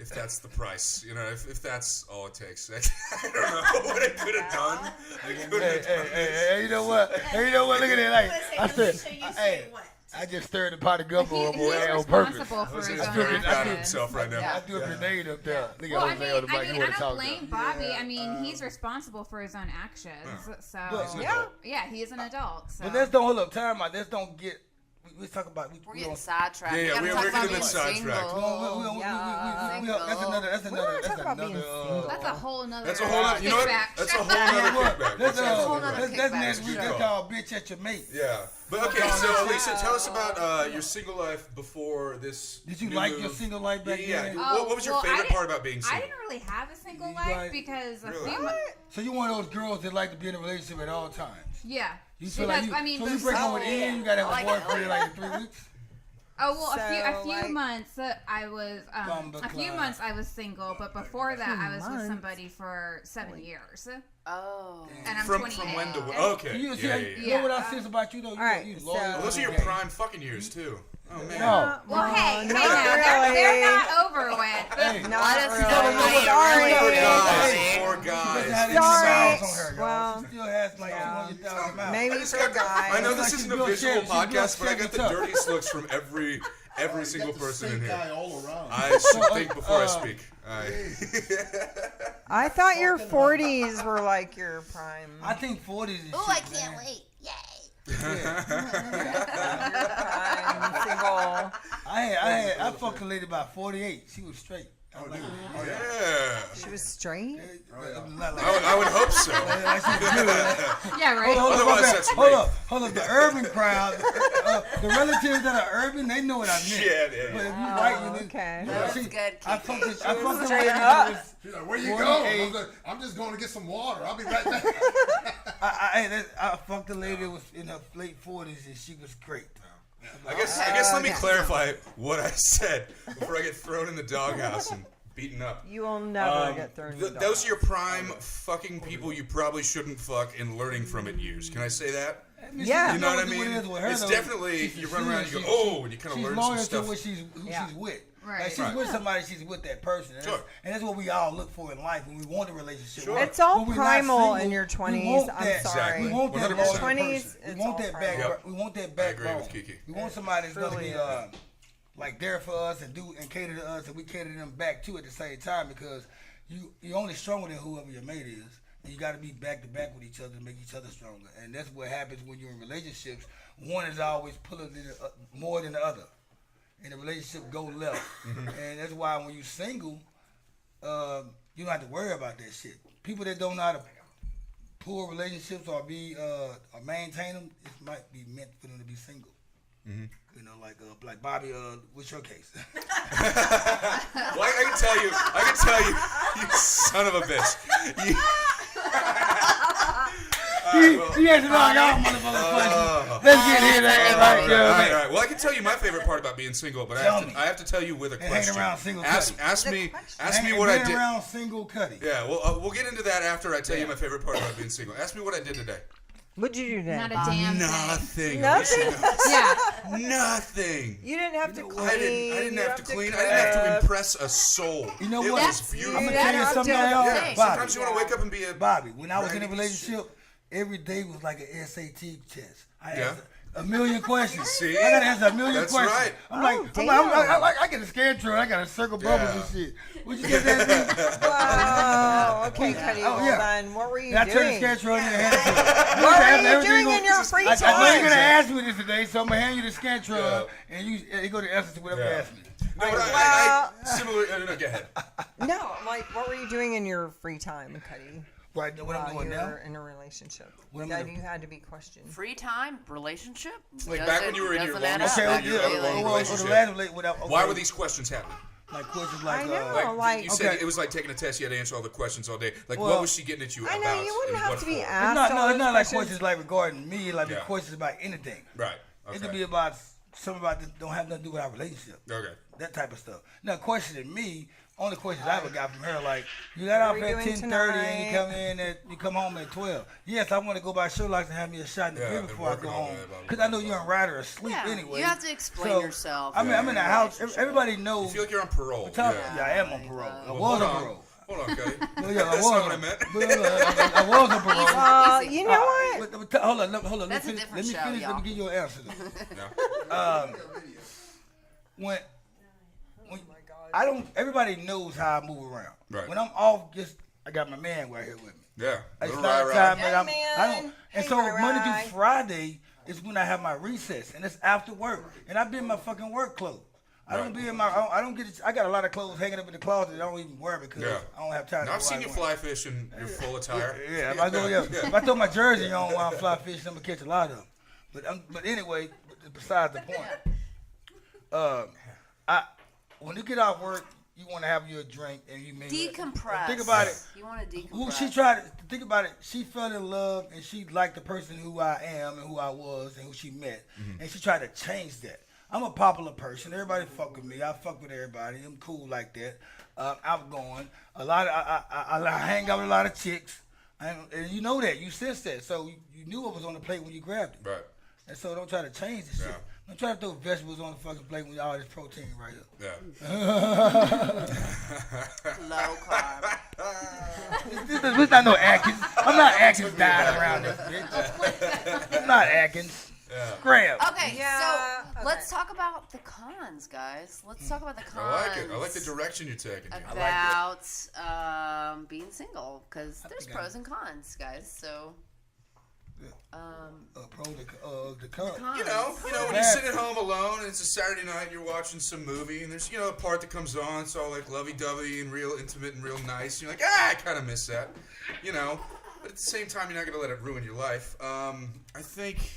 that's the price? You know, if that's all it takes. I don't know what I could have done. Hey, you know what? Look at that. Like, I said, I just stirred the pot of gumbo He's on purpose. responsible for his He's own very proud of actions. himself right now. I threw a grenade up there. Look Well, at Jose on the mic. He I wanna don't talk blame now. Bobby. I mean, he's responsible for his own actions. So But- yeah, he is an adult. So. But let's don't hold up time out. Let's don't get. We talk about. We're getting sidetracked. Yeah, we we're gotta talk getting about being sidetracked. single. That's another. That's a whole nother. That's a whole other. You know what? kickback. That's a whole other kickback. That's kickback. next week. That's called bitch at your mate. Yeah. But okay, so Lisa, tell us about your single life before this. Did you new like move. your single life back Yeah. then? What was your well, I favorite didn't- part about being I single? didn't really have a single You life like- because a Really? few months. So you one of those girls that like to be in a relationship at all times. Yeah. You feel like Because, you, I mean, so you break up with Ian, you gotta have a boyfriend like in 3 weeks. Oh well, a So, few like- months I was a few Bumbleclad. months I was single, but before that I was with months? somebody for 7 years, Oh. and I'm From 28. when to when? Okay. You, see, Yeah. you know what I sense about you though? You, Alright, you so- loyal. Well, those are your Okay. prime fucking years too. Oh man. No. Well, hey, not now really. they're not over with. Hey, Not Let us really. know how you Sorry. really Poor feel. guys. Poor She guys. had It's Sorry. miles sad. on her, y'all. Well, She still has like 200,000 miles. Maybe just for got- guys. I know Like this she's isn't a real visual Chevy- she's real podcast, but I got the Chevy tough. dirtiest looks from every single person in Guy here. all around. I should think before I speak. I thought your 40s were like your prime. I think 40s is Oh, I can't wait. Yay. Prime single. I fucked a lady about 48. She was straight. I was like, Yeah. She was straight. I would hope so. Yeah, right. Otherwise, that's rape. Hold up. The urban crowd, the relatives that are urban, they know what I meant. Yeah, But yeah. if you white, you okay. That see, was good, I KeKe. fucked a straight lady up. that was She's like, where you 48. go? I'm just going to get some water. I'll be right back. I fucked a lady that was in her late 40s and she was great. I guess let me clarify what I said before I get thrown in the doghouse and beaten up. You will never get thrown in the Those are your prime fucking people you probably shouldn't fuck and learning from it years. Can I say that? Yeah. You know what I What mean? it is with her, It's though, definitely, you run around and you go, oh, and you kind of she's learn loyal some stuff. to who Yeah. she's with. Right. Like she's Right. with somebody, she's with that person. And, Sure. and that's what we all look for in life when we want a relationship. Sure. It's all When we're not primal single, in your we 20s. want I'm that. sorry. We want that 100%. loyal 20s, person. We it's want all that primal. back. Yep. We want that I back agree with bone. KeKe. We want somebody that's Truly gonna be like there for us and do and cater to us, and we cater to them back too at the same time, because you're only stronger than whoever your mate is. And you got to be back to back with each other to make each other stronger. And that's what happens when you're in relationships. One is always pulling more than the other. And the relationship go left. And that's why when you're single, you don't have to worry about that shit. People that don't know how to pull relationships or be or maintain them, it might be meant for them to be single. You know, like Bobby, what's your case? Well, I can tell you, you son of a bitch. He answered all y'all motherfucking questions. Let's get in there. Like, All right. Well, I can tell you my favorite part about being single, but I have to tell you with a And question. hang around single Ask me what I did. around single Cuddy. Yeah, well, we'll get into that after I tell you my favorite part about being single. Ask me what I did today. What'd you do then? Not a damn thing. Nothing. Nothing? Yeah. Nothing. You didn't have to clean. I didn't you have to clean. I cook. didn't have to impress a soul. You know it what? was beautiful. I'm gonna You tell you have something to else. Yeah, think. sometimes you want to wake up and be a Bobby, when I was in a raggedy relationship, every day was like an SAT test. I Yeah. asked a million questions. See? I gotta answer a million That's questions. right. I get a scan through. I gotta circle bubbles and shit. What you just asked me? Wow. Okay, Cuddy. Oh, Well yeah. then, what were you And I turned the doing? scan through and hand it to her. What were you Everything doing in your free I know time? you're gonna ask me this today, so I'm gonna hand you the scan through, Yeah. and you go to answer to whatever you Yeah. ask me. No, but Well- similar. No, go ahead. No, like, what were you doing in your free time, Cuddy? Right, what I'm While doing you now? were in a relationship What am I that doing? you had to be questioned. Free time, relationship. Like back when you were in your Doesn't add longest- up. Okay, Back in your long the relationship. last okay. Why were these questions happening? like questions like I know. Like, you said okay. it was like taking a test. You had to answer all the questions all day. Like, Well, what was she getting at you I about? know you wouldn't and have what to be for? asked. It's all not those like questions. questions like regarding me, like Yeah. questions about anything. Right. It could Okay. be about something about that don't have nothing to do with our relationship. Okay. That type of stuff. Now, questioning me, only questions I ever got from her, like, you got off What are at you doing 10:30 and tonight? you come home at 12. Yes, I want to go by Sherlock's and have me a shot in the Yeah, beer they're before I working go on home. that, blah, blah, Because I know blah, you're in rider or asleep Yeah, anyway. you have to explain yourself. I'm in the house. Everybody knows. You feel like you're on parole. Yeah, Yeah. I am on parole. I Well, was hold on on. parole. Hold on, Cuddy. Well, yeah, I That's was not on- what I meant. I was on parole. Well, Easy. you know what? But hold on. Let That's a me different finish. show, Let me y'all. give you an answer. No. When I don't, everybody knows how I move around. Right. When I'm off, I got my man right here with me. Yeah. It's Little not rah-rah. time Hey, that I man. don't. And Hey, so rah-rah. Monday through Friday is when I have my recess, and it's after work, and I be in my fucking work clothes. I don't Right. be in my. I don't get. I got a lot of clothes hanging up in the closet that I don't even wear because Yeah. I don't have time. Now, to I've go seen out you and wear. fly fish in your full attire. Yeah, if I go, if I throw my jersey on while I'm fly fishing, I'm gonna catch a lot of them. But anyway, besides the point. When you get off work, you want to have your drink and you make Decompress. Think about it. You want to decompress. Who she tried to think about it. She fell in love and she liked the person who I am and who I was and who she met, and she tried to change that. I'm a popular person. Everybody fuck with me. I fuck with everybody. I'm cool like that. Outgoing. I hang out with a lot of chicks, and you know that. You sense that. So you knew what was on the plate when you grabbed it. Right. And so don't try to change the shit. Yeah. Don't try to throw vegetables on the fucking plate with all this protein right here. Yeah. Low carb. This not no Atkins. I'm not Atkins dying around this bitch. I'm not Atkins. Yeah. Graham. Okay, Yeah, so let's talk about the cons, guys. Let's talk about the cons. I like it. I like the direction you're taking. here. About being single, because there's think I- pros and cons, guys. So, The cup. cons. You know, when you sit at home alone and it's a Saturday night, you're watching some movie, and there's, a part that comes on, it's all like lovey-dovey and real intimate and real nice. You're like, I kind of miss that, But at the same time, you're not going to let it ruin your life. I think,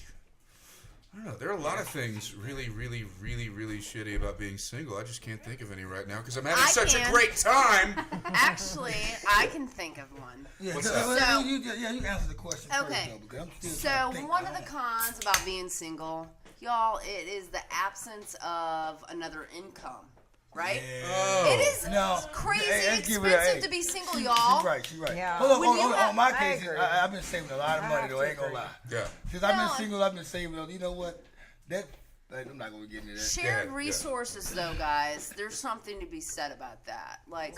I don't know, there are a lot of things really, really, really, really shitty about being single. I just can't think of any right now because I'm having such a great time. Actually, I can think of one. Yeah, What's so, that? you answer the question Okay. first, though, because I'm still So trying to think. one of the cons about being single, y'all, it is the absence of another income. right? Oh. It is No. crazy Let's give it expensive a- to be single, y'all. She's right. Yeah. Hold When on, you have- my I case, agree. I've been saving a lot of I money have though. I to ain't gonna agree. lie. Yeah. Since I've No. been single, I've been saving. You know what? I'm not gonna get into that. Shared Yeah. resources, though, guys, there's something to be said about that. Like,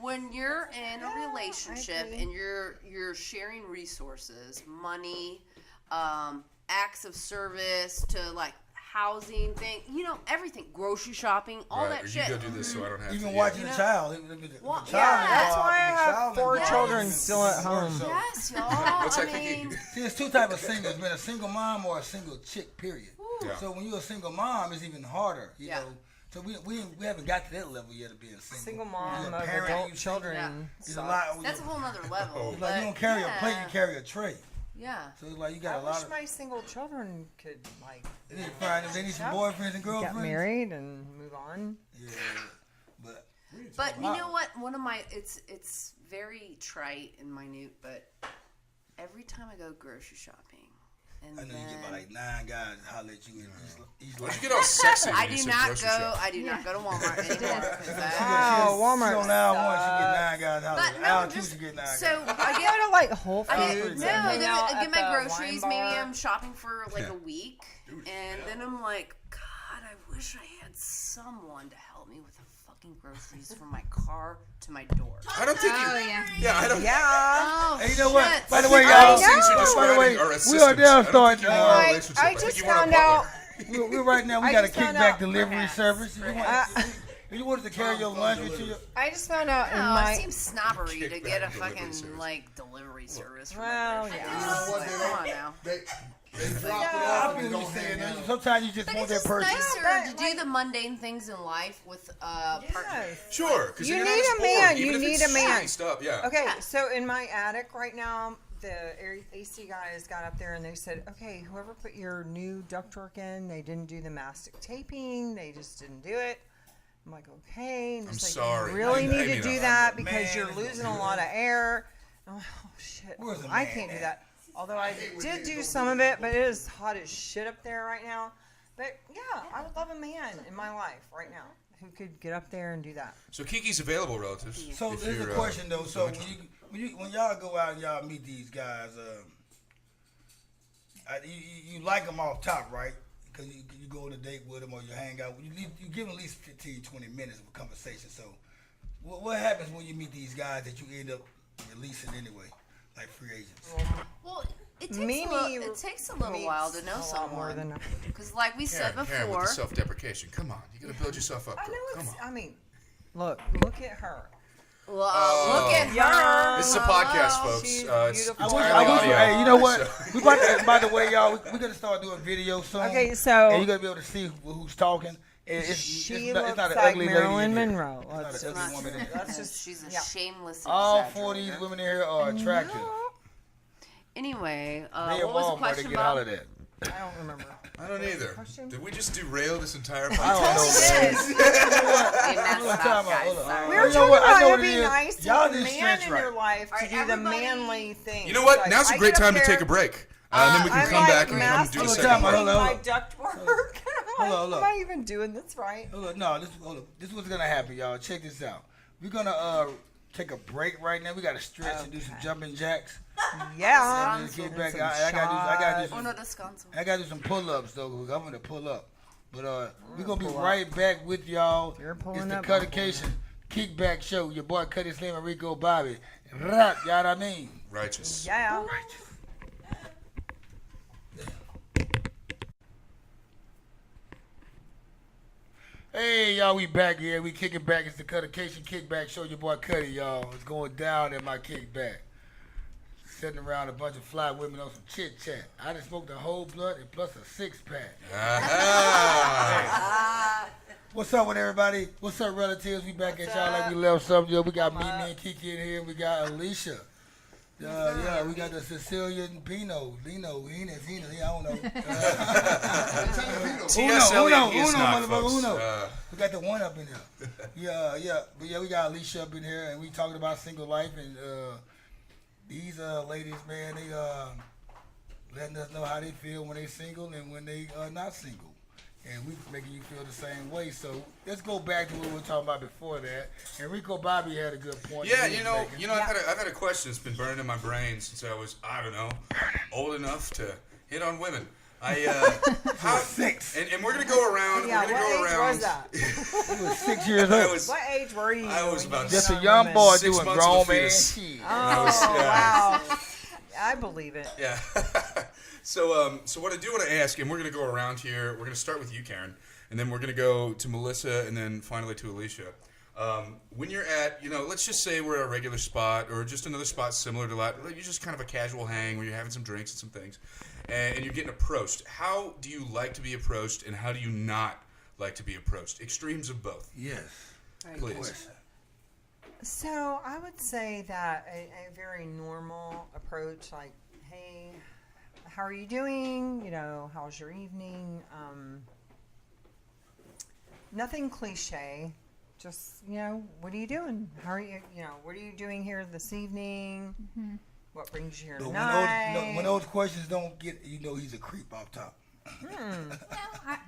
when you're in a relationship and you're sharing resources, money, acts of service to like housing thing, everything, grocery shopping, all Right. that Or shit. you go do this so I don't have Even to. watching You a know- child. Well, The child yeah. That's why I the have child 4 involved children in still at work, home. so- Yes, y'all. What's I that, mean, Kiki? See, there's 2 types of singles. There's been a single mom or a single chick, period. Yeah. So when you're a single mom, it's even harder, you Yeah. know. So we haven't got to that level yet of being single. Single mom You're of a parent, adult you children. Yeah. It's a lot. that's a whole nother level. It's like you don't carry a plate, you carry a tray. Yeah. So it's like you I got a lot wish of. my single children could like They need to find. They need some boyfriends and get girlfriends. married and move on. Yeah, but But you know what? One of my it's very trite and minute, but every time I go grocery shopping, and I know then you get about like 9 guys to holler at you in each Why'd line. you get all sexy? I when you do said not grocery go. shop? I do not go to Walmart anymore. 'Cause Oh, Walmart She on aisle 1, she get sucks. 9 guys to holler. But no, Aisle 2, just she get 9 so guys. I I get. go to like Whole I Foods. get, no, and I hang go out to at get my the groceries. wine Maybe bar. I'm shopping for like a week, and then I'm like, God, I wish I had someone to help me with the fucking groceries from my car to my door. I don't think you. Oh, yeah. Yeah, I don't. Yeah. Oh, Hey, you know what? shit. By the way, All y'all. those things you're know. By the way, describing are we are assistants. now I don't starting. think you want a I relationship. I think just you want a found butler. out. We right now. We I got a just found kickback out, delivery perhaps. service. If you wanted to carry your lunch with you. I just found out in No, my. it seems snobbery to Kickback get a delivery fucking service. like delivery service. From Well, my grocery yeah. store. Like, come on now. They drop it I off feel and what you're don't saying. hang out. Sometimes you just But want it's that just person. nicer Yeah, to but, do like- the mundane things in life with partner. Yes. Sure, because You you're need not a as man, bored, you even if need it's a man. shitty Stuff, yeah. Okay, so in my attic right now, the AC guys got up there and they said, okay, whoever put your new ductwork in, they didn't do the mastic taping, they just didn't do it. I'm like, okay. And I'm it's like, sorry. You really I need mean, to do I'm that like, because man, you're it's losing not a lot of air. I'm like, oh, shit. Where's the I man can't do at? that. Although I did do some of it, but it is hot as shit up there right now. But yeah, I would love a man in my life right now who could get up there and do that. So Kiki's available, relatives. So if there's a you're, question though. So interested. when y'all go out and y'all meet these guys, you like them off top, right? Because you go on a date with them or you hang out. You give them at least 15, 20 minutes of a conversation. So what happens when you meet these guys that you end up releasing anyway, like free agents? Well, it takes, Mimi it takes a little meets while to know a lot more someone. than Because, like we said Karen, with before, the self-deprecation. Come on, you gotta build yourself up. I Girl. know Come it's. on. I mean, look at her. look at her. Yeah. This is a podcast, Hello. folks. She's It's beautiful. entirely I wish, audio. hey, you know what? So- We about to, by the way, y'all, we're gonna start doing video soon. Okay, so and you're gonna be able to see who's talking. she it's looks not an like ugly Marilyn lady in here. Monroe. It's not Let's an ugly just. woman in here. Let's just. She's a yeah. shameless All exaggerator. 4 of these women in here are attractive. Anyway, They what was the Walmart, they question get about? hollered at. I don't remember. I don't either. Question? Did we just derail this entire I podcast? don't know. We messed Hold on, up, time out, guys. hold on. Sorry. We were You know talking what? I about know it'd what it be is. nice to Y'all have a didn't man stretch in right. your life to Alright, do the everybody- manly thing. You know what? Like, Now's a I great get up time to there, take a break. And then we can I'm come like back and come do a Hold on, second time out, one. hold on. my duct work. And I'm Hold on, like, hold on. am I even doing this right? Hold on, no, this is what's gonna happen, y'all. Check this out. We're gonna take a break right now. We gotta stretch and do some jumping jacks. Yeah. And then get And back. some I gotta do Uno some. descanso. I gotta do some pull-ups though. 'Cause I'm gonna pull up. But we're gonna be right back with y'all. You're pulling It's the up, I'm Cuttacation Kickback Show. Your boy Cuddy Slim and Rico Bobby. Rap, y'all know what I mean? Righteous. Yeah. Hey y'all, we back here. We kicking back. It's the Cuttacation Kickback Show. Your boy Cuddy, y'all. It's going down at my kickback. Sitting around a bunch of fly women on some chit chat. I done smoked a whole blunt and plus a 6-pack. Ah. What's up with everybody? What's up, relatives? We back at y'all like we left something. Yo, we got MeMe and KeKe in here. We got Alicia. Yeah, we got the Sicilian Pino, Lino, Venus, I don't know. T.S. Uno, Eliot is Uno, not, motherfucker, folks. Uno. We got the one up in here. But we got Alicia up in here, and we talking about single life, and these ladies, man, they letting us know how they feel when they single and when they are not single. and we making you feel the same way. So let's go back to what we were talking about before that. Enrico Bobby had a good point. Yeah, that he was making. I've had a question that's been burning in my brain since I was, I don't know, old enough to hit on women. How 6. And we're gonna go around. Yeah, we're gonna what go age around. was that? He was 6 years old. What age were you? I was when about you Just a found young women? boy 6 doing months grown of a man fetus. shit. Oh, wow. I believe it. Yeah. So what I do want to ask, and we're gonna go around here. We're gonna start with you, Karen, and then we're gonna go to Melissa, and then finally to Alicia. When you're at, let's just say we're at a regular spot or just another spot similar to that, you're just kind of a casual hang where you're having some drinks and some things, and you're getting approached. How do you like to be approached, and how do you not like to be approached? Extremes of both. Yes. Please. So I would say that a very normal approach, like, hey, how are you doing? How's your evening? Nothing cliche. Just, what are you doing? How are you, what are you doing here this evening? Mm-hmm. What brings you here But tonight? when those questions don't get, he's a creep off top.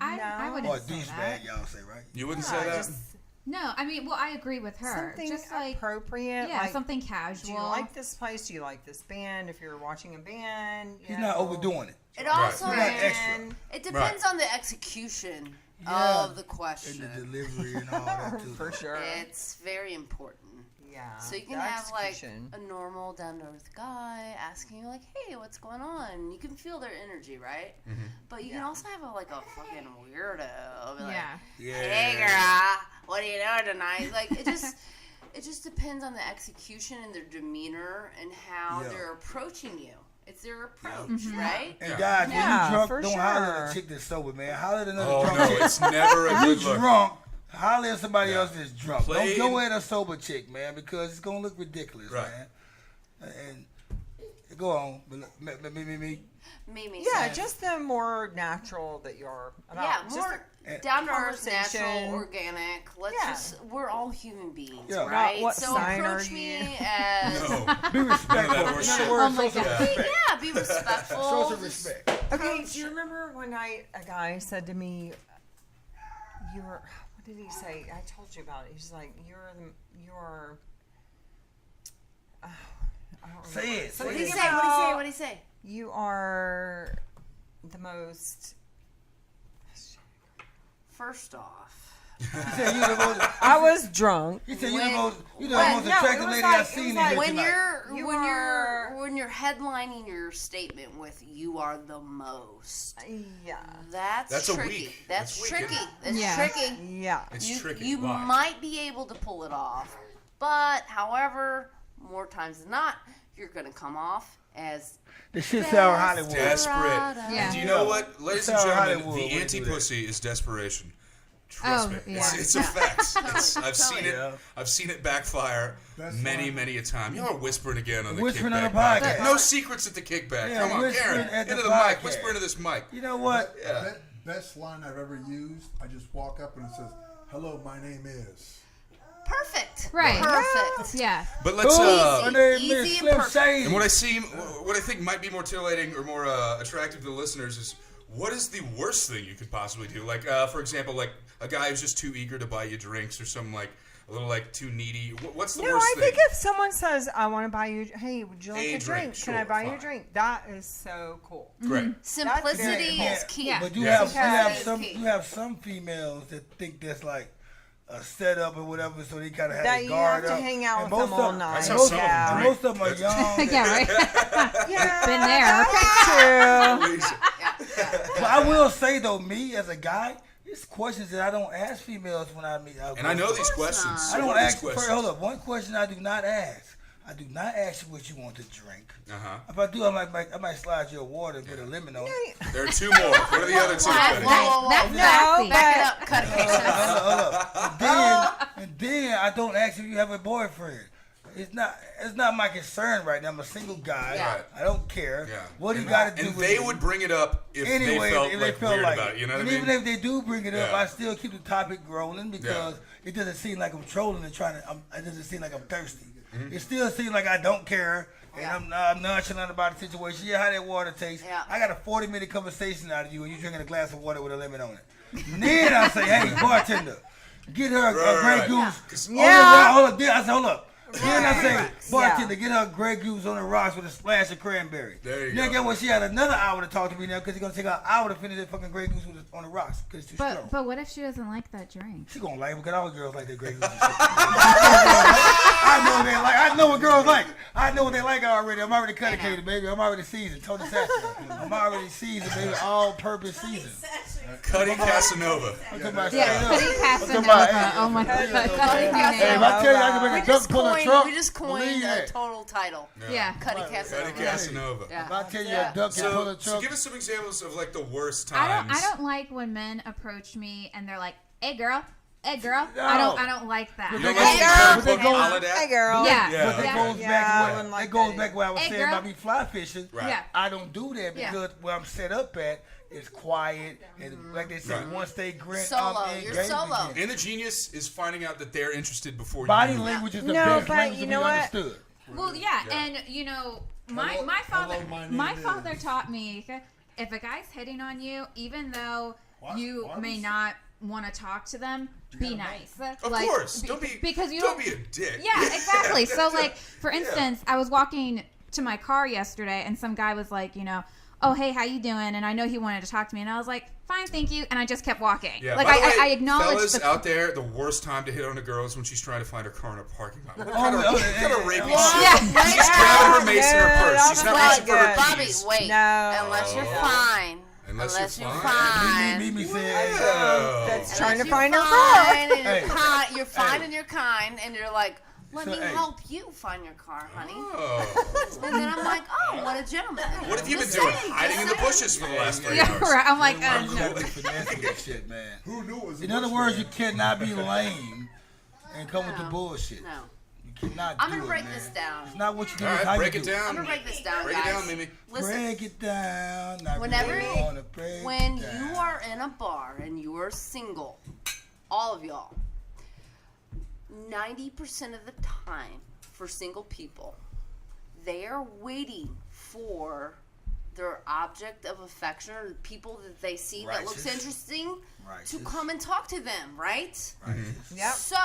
I wouldn't Or a say that. douchebag, y'all say, right? You wouldn't say that? No, I mean, well, I agree with her. Something just like appropriate. yeah, like, something casual. do you like this place? Do you like this band? If you're watching a band, He's not overdoing it. It also He's not extra. it depends on the execution Yeah. of the question. And the delivery and all that, too. For sure. It's very important. Yeah. So you can the have like execution. a normal down to earth guy asking you like, "Hey, what's going on?" You can feel their energy, right? Mm-hmm. But you can also have a fucking weirdo. Be like, Yeah. "Hey, girl, what are you doing tonight?" Like it just depends on the execution and their demeanor and how Yeah. they're approaching you. It's their approach, right? And Yeah. guys, when Yeah, you drunk, for don't holler at sure. a chick that's sober, man. Holler at another Oh drunk no, chick. it's never a If you good look. drunk, holler at somebody Yeah. else that's drunk. Play Don't go in- at a sober chick, man, because it's gonna look ridiculous, Right. man. And go on, me. Mimi. Yeah, says. just the more natural that you are. About Yeah, just more a down to earth, conversation. natural, organic. We're all human beings, Yeah. Not right? what so sign approach are me you? as No. Be respectful. None of that In horse other shit. words, Oh my show some God. respect. yeah, be respectful. Show some Just- respect. Okay, do you remember one night a guy said to me, "You're." What did he say? I told you about it. He's like, "You're." I don't remember. Say it. What Say did he it. say? What did he say? What did he say? You are the most. First off, He said you the most. I was drunk. He said you the When- most. You the when- most no, it attractive was lady like- I've it seen was in like- here when tonight. when you're headlining your statement with "you are the most," Yeah. That's a tricky. weak. That's That's weak, tricky. isn't That's Yeah. tricky. Yeah. It's You, tricky. you Why? might be able to pull it off, but however, more times than not, you're going to come off as The shit sour Hollywood. Desperate. Yeah. And do you know what, ladies and Sour gentlemen, Hollywood the way to do anti-pussy is desperation. Trust Oh, me, yeah. it's a fact. I've seen it. Yeah. I've seen it backfire That's many, fine. many a time. Y'all are whispering again on the Whispering kickback. on the podcast. No secrets at the kickback. Yeah, Come on, whispering Karen, at the into the mic. podcast. Whisper into this mic. You know what? Yeah. Best line I've ever used. I just walk up and it says, "Hello, my name is." perfect. Right. Perfect. Yeah. But let's. My name Easy is and Slim perfect. Shady. And what I think might be more titillating or more attractive to the listeners is, what is the worst thing you could possibly do? Like, for example, like a guy who's just too eager to buy you drinks or something like a little like too needy. What's the No, worst I thing? think if someone says, "I want to buy you," hey, would you like A a drink? drink, Can I sure, buy you a fine. drink? That is so cool. Great. Simplicity That's is very- key. Yeah. But you Yeah. have some females that think that's like a setup or whatever, so they kind of have That their you guard have to up. hang out And with them most all of- night. That's how most, some of them Yeah. drink. most of them are young. Yeah, right. Yeah, Been there. that's true. But I will say though, me as a guy, it's questions that I don't ask females when I meet. And I know these course questions. not. So I don't what are these ask. First, questions? hold up. One question I do not ask. I do not ask you what you want to drink. Uh-huh. If I do, I might slide you a water and put a lemon on it. There are two more. What are the other two? Whoa, Cuddy? whoa, whoa, That's whoa. nasty. Back it up, Cuttacation. Hold up. And then I don't ask if you have a boyfriend. It's not my concern right now. I'm a single guy. Yeah. I don't care. Yeah. What do you And- got to do And with they me? would bring it up if Anyway, they felt if like they felt weird like about it. You know what and I mean? even if they do bring it up, Yeah. I still keep the topic rolling because it doesn't seem like I'm trolling and trying to. It doesn't seem like I'm thirsty. Mm-hmm. It still seems like I don't care and I'm nonchalant about the situation. Yeah, how that water tastes. Yeah. I got a 40-minute conversation out of you, and you drinking a glass of water with a lemon on it. And then I say, hey, bartender, get her a Grey Goose. Yeah. Hold up. I said, hold up. Then I say, bartender, get her a Grey Goose on the rocks with a splash of cranberry. There you Then go. get what? She had another hour to talk to me now because it's going to take her an hour to finish that fucking Grey Goose on the rocks because it's too strong. But what if she doesn't like that drink? She gonna like it because all girls like that Grey Goose. I know what they like. I know what girls like. I know what they like already. I'm already Cuttacated, baby. I'm already seasoned. Tony Satchel. I'm already seasoned, baby. All-purpose seasoned. Cuddy Casanova. I'm talking about Yeah, straight Cuddy up. Casanova. Oh my God. Hey, if I tell you I can make a duck pull a truck, we just coined believe a that. total title. Yeah. Cuddy Casanova. Cuddy Casanova. Yeah. If I tell you a duck can pull a So truck, give us some examples of like the worst I times. don't like when men approach me and they're like, "Hey girl, hey girl." No. I don't like that. You don't Hey, like girl. the But they go- holla that? Hey, girl. Yeah. Yeah. but that goes Yeah, back I where wouldn't like that goes that back where I was Hey, saying girl. about me fly fishing. Right. Yeah. I don't do that Yeah. because where I'm set up at is quiet and like they say, Right. once they grant, Solo. I'm in You're game solo. again. And the genius is finding out that they're interested before Body you. language is the No, best but language you to know be what? understood. Well, yeah, Yeah. and you know, my Hello- father, hello, my my name father is- taught me if a guy's hitting on you, even though you why may was- not want to talk to them, be nice. Of course. Don't be because you don't be a dick. Yeah, exactly. So, like, for instance, I was walking to my car yesterday, and some guy was like, you know, "Oh, hey, how you doing?" And I know he wanted to talk to me, and I was like, "Fine, thank you," and I just kept walking. Yeah, like, by the way, I acknowledged fellas the out there, the worst time to hit on a girl is when she's trying to find her car in a parking lot. What Oh, kind of rapey shit? Yeah. She's grabbing her mace in her Yeah, purse. She's not that's reaching for her good. Bobby, keys. wait. No. Unless you're Oh. fine. Unless you're you're fine. Me fine. said, That's trying to Unless find you're her car. fine and Hey. you're kind, you're fine Hey. and you're kind, and you're like, let So, me hey. help you find your car, honey. Oh. And then I'm like, oh, what a gentleman. What have you been Just doing? saying, Hiding in the just bushes for the last 3 Yeah, hours. right. I'm like, you no. can't be finessing that shit, man. Who knew it was In a other words, you bushman? cannot be lame and come with the No. bullshit. No. You cannot I'm do gonna it, break man. this down. It's not what you do, All it's how right, you break it do I'm down. gonna break this down, Break it guys. down, Mimi. Listen, Break it down. I Whenever- really wanna break when it down. you are in a bar and you are single, all of y'all, 90% of the time for single people, they are waiting for their object of affection or the people that they see that looks Righteous. interesting Righteous. to come and talk to them, right? Yep. So,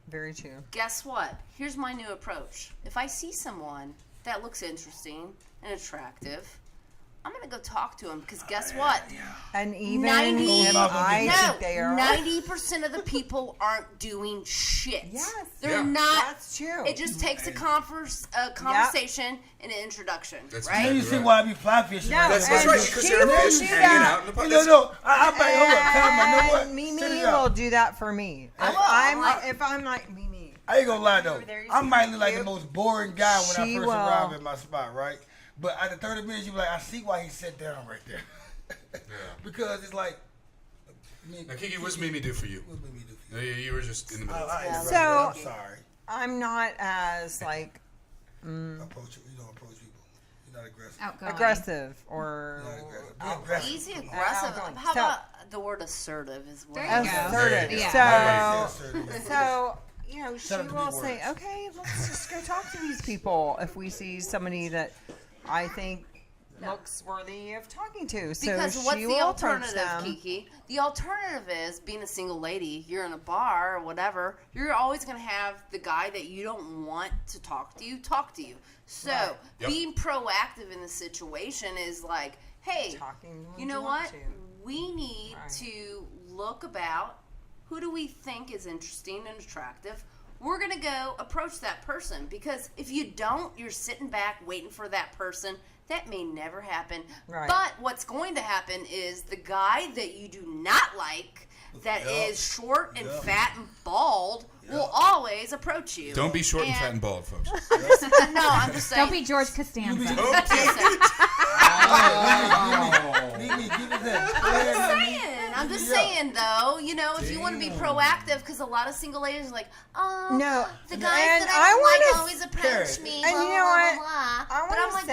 Very true. guess what? Here's my new approach. If I see someone that looks interesting and attractive, I'm going to go talk to him because guess what? And even 90 if I no, think they are. 90% of the people aren't doing shit. Yes. They're Yeah. not. That's true. It just takes a conversation and an introduction, That's Now right? you see why I be fly fishing. No, right That's there. and right, because she you're a will fish do hanging that. out in the park. No, I hold up, time out. Know what? And Set Mimi it up. will do that for me. If I'm like Mimi, I ain't gonna lie though. Over there, you I see might me look like the cute? most boring guy when I She first will. arrive at my spot, right? But after 30 minutes, you be like, I see why he sat down right there. Because it's like, Now, KeKe, what's Mimi do for you? What Mimi do for No, you were just in the middle. I So- I'm sorry. I'm not as like Approach you don't approach people. You're not aggressive. Outgoing. aggressive or You're not aggressive. Be aggressive. Easy, Come on. aggressive. outgoing. How So- about the word assertive as well? There you go. assertive. There you go. Yeah. So you know, she Shut up to will big say, words. "Okay, let's just go talk to these people." If we see somebody that I think looks worthy of talking to, so Because she what's the will approach alternative, them. KeKe? The alternative is being a single lady. You're in a bar or whatever. You're always going to have the guy that you don't want to talk to you. So Yep. being proactive in the situation is like, hey, Talking when you know want what? to. We need Right. to look about who do we think is interesting and attractive. We're going to go approach that person because if you don't, you're sitting back waiting for that person. That may never happen. Right. But what's going to happen is the guy that you do not like, that Yup. is short and Yup. fat and bald, will always approach you. Don't be short and fat and bald, folks. No, I'm just saying. Don't be George Costanza. Don't be. Mimi, give us that. I'm just saying, though, you know, if you want to be proactive, because a lot of single ladies are like, oh, No, the guys and that I I don't wanna like always approach me, and blah, you blah, know blah, what? blah, blah. I But I'm wanna like,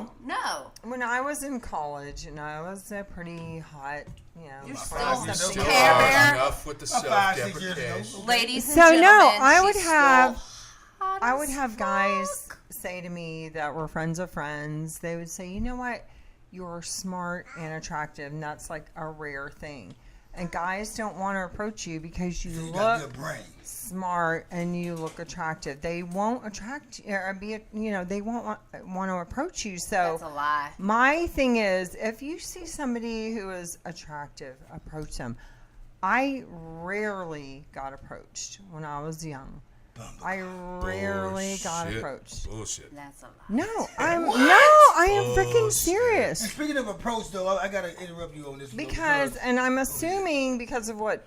say- no. When I was in college, and I was a pretty hot, you know, You're 27 still Still Care are Bear. Enough with the About 5-6 years self-deprecation. ago. Ladies and So, no, gentlemen, I would she's have- still hot I as would have fuck. guys say to me that were friends of friends, they would say, you know what? You're smart and attractive, and that's like a rare thing. And guys don't want to approach you because you You got look good brain. smart and you look attractive. They won't attract you or they won't want to approach you. So That's a lie. my thing is, if you see somebody who is attractive, approach them. I rarely got approached when I was young. I rarely got Bullshit. approached. Bullshit. That's a lie. No, I am freaking Bullshit. And serious. speaking of approach, though, I gotta interrupt you on this one, Because, and I'm assuming because of what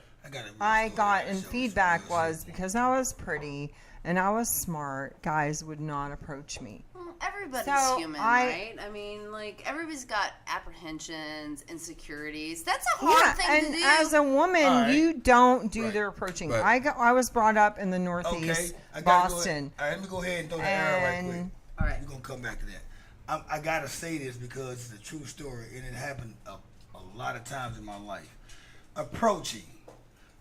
I got in feedback was because I was pretty and I was smart, guys would not approach me. Well, everybody's So, human, I- right? I mean, like, everybody's got apprehensions, insecurities. That's a hard thing and to do. as a woman, All right. you don't do Right. the approaching. But- I was brought up in the Northeast, I gotta Boston, All right, let me go ahead and throw the arrow right quick. and All right. We're gonna come back to that. I gotta say this because it's a true story and it happened a lot of times in my life. Approaching.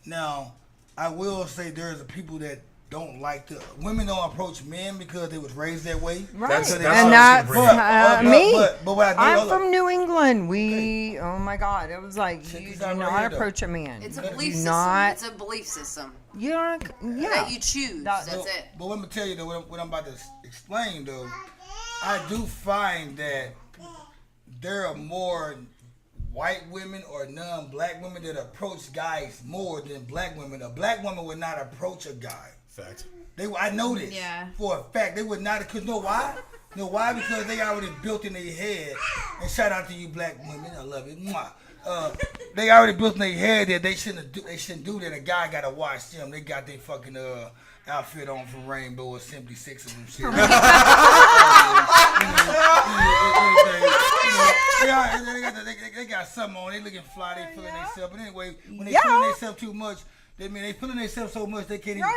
Now, I will say there's people that don't like to. Women don't approach men because they was raised that way. right, That's and what I was that's gonna bring me. But what I do, I'm hold from up. New England. We, oh my God, it was like Check you this do out right not here, though. approach a man. It's a You belief do system. not. It's a belief system You don't. Yeah. that you choose. That's So- it. But let me tell you though, what I'm about to explain though, I do find that there are more white women or non-black women that approach guys more than black women. A black woman would not approach a guy. Fact. I know this Yeah. for a fact. They would not, because know why? Know why? Because they already built in their head. And shout out to you black women, I love it. Mwah. They already built in their head that they shouldn't do that. A guy gotta watch them. They got their fucking outfit on from Rainbow or Simply Six of them shit. They got something on. They looking fly. They feeling themselves. But anyway, when they feeling themselves too much, they feeling themselves so much they can't even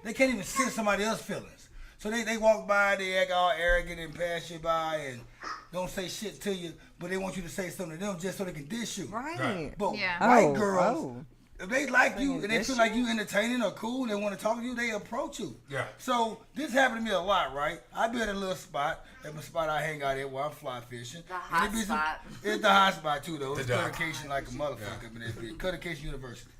they can't even sense somebody else's feelings. So they walk by, they act all arrogant and pass you by and don't say shit to you, but they want you to say something to them just so they can dish you. Right. But Yeah. white girls, Oh. if they like you and they dish feel like you entertaining or cool and they want to talk to you, they approach you. Yeah. So this happened to me a lot, right? I be at a little spot, at my spot I hang out at while I'm fly fishing. The hot And it be spot. It's the hot spot too, though. It's The dock. Cuttacation like a motherfucker. Yeah. But it's Cuttacation University.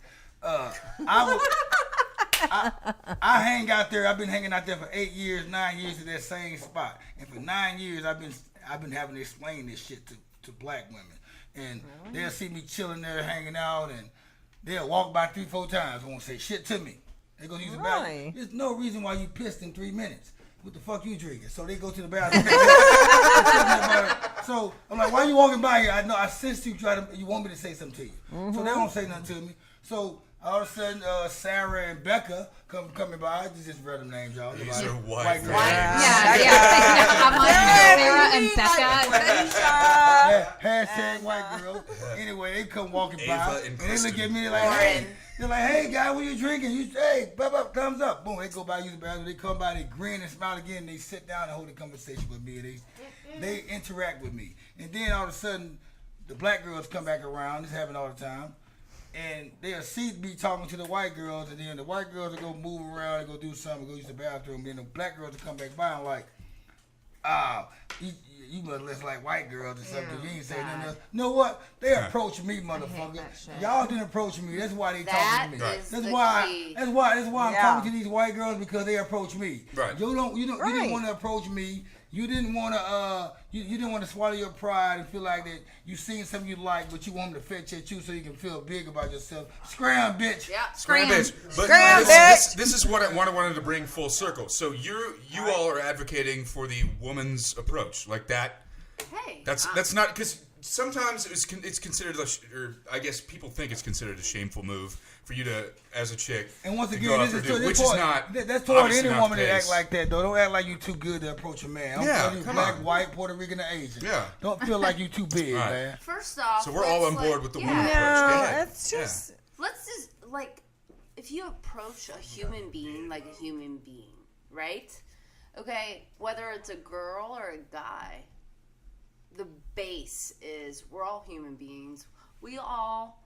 I hang out there. I've been hanging out there for 8 years, 9 years at that same spot, and for 9 years I've been having to explain this shit to black women, and they'll see me chilling there, hanging out, and they'll walk by 3-4 times, won't say shit to me. They go use the bathroom. Really? There's no reason why you pissed in 3 minutes. What the fuck you drinking? So they go to the bathroom. So I'm like, why you walking by here? I know I sensed you you want me to say something to you. So they don't say nothing to me. So all of a sudden, Sarah and Becca coming by. Just random names, y'all. These are white White girls. girls. Yeah. I'm like Sarah and Becca. Hashtag white girl. Anyway, they come walking by Ava and they look Kristen. at me like, hey. They're like, hey, guy, what you drinking? Hey, thumbs up. Boom, they go by, use the bathroom. They come by, they grin and smile again. They sit down and hold a conversation with me. And they interact with me. And then all of a sudden, the black girls come back around. This happens all the time. And they'll see me talking to the white girls, and then the white girls will go move around and go do something, go use the bathroom. Then the black girls will come back by and like, you must look like white girls or something. You ain't saying nothing else. You know what? They approach me, motherfucker. Y'all didn't approach me. That's why they talking to me. That is That's the why. key. That's why I'm Yeah. talking to these white girls because they approach me. Right. You didn't Right. want to approach me. You didn't want to. You didn't want to swallow your pride and feel like that you seen something you like, but you want them to fetch at you so you can feel big about yourself. Scram, bitch. Yeah. Scram, bitch. But Scram, this is what I wanted to bring full circle. So you all are advocating for the woman's approach, like that. Hey. That's not because sometimes it's considered or I guess people think it's considered a shameful move for you to, as a chick, And once to again, go this after a is dude, toward, which that's is toward, not. that's toward obviously any not woman the that act case. like that, though. Don't act like you too good to approach a man. I'm Yeah, telling you, come black, on. white, Puerto Rican, or Asian. Yeah. Don't feel like you too big, Right. man. First off, So we're all on board with the woman approach. Go No, ahead. it's just. Let's just like, if you approach a human being like a human being, right? Okay, whether it's a girl or a guy, the base is we're all human beings. We all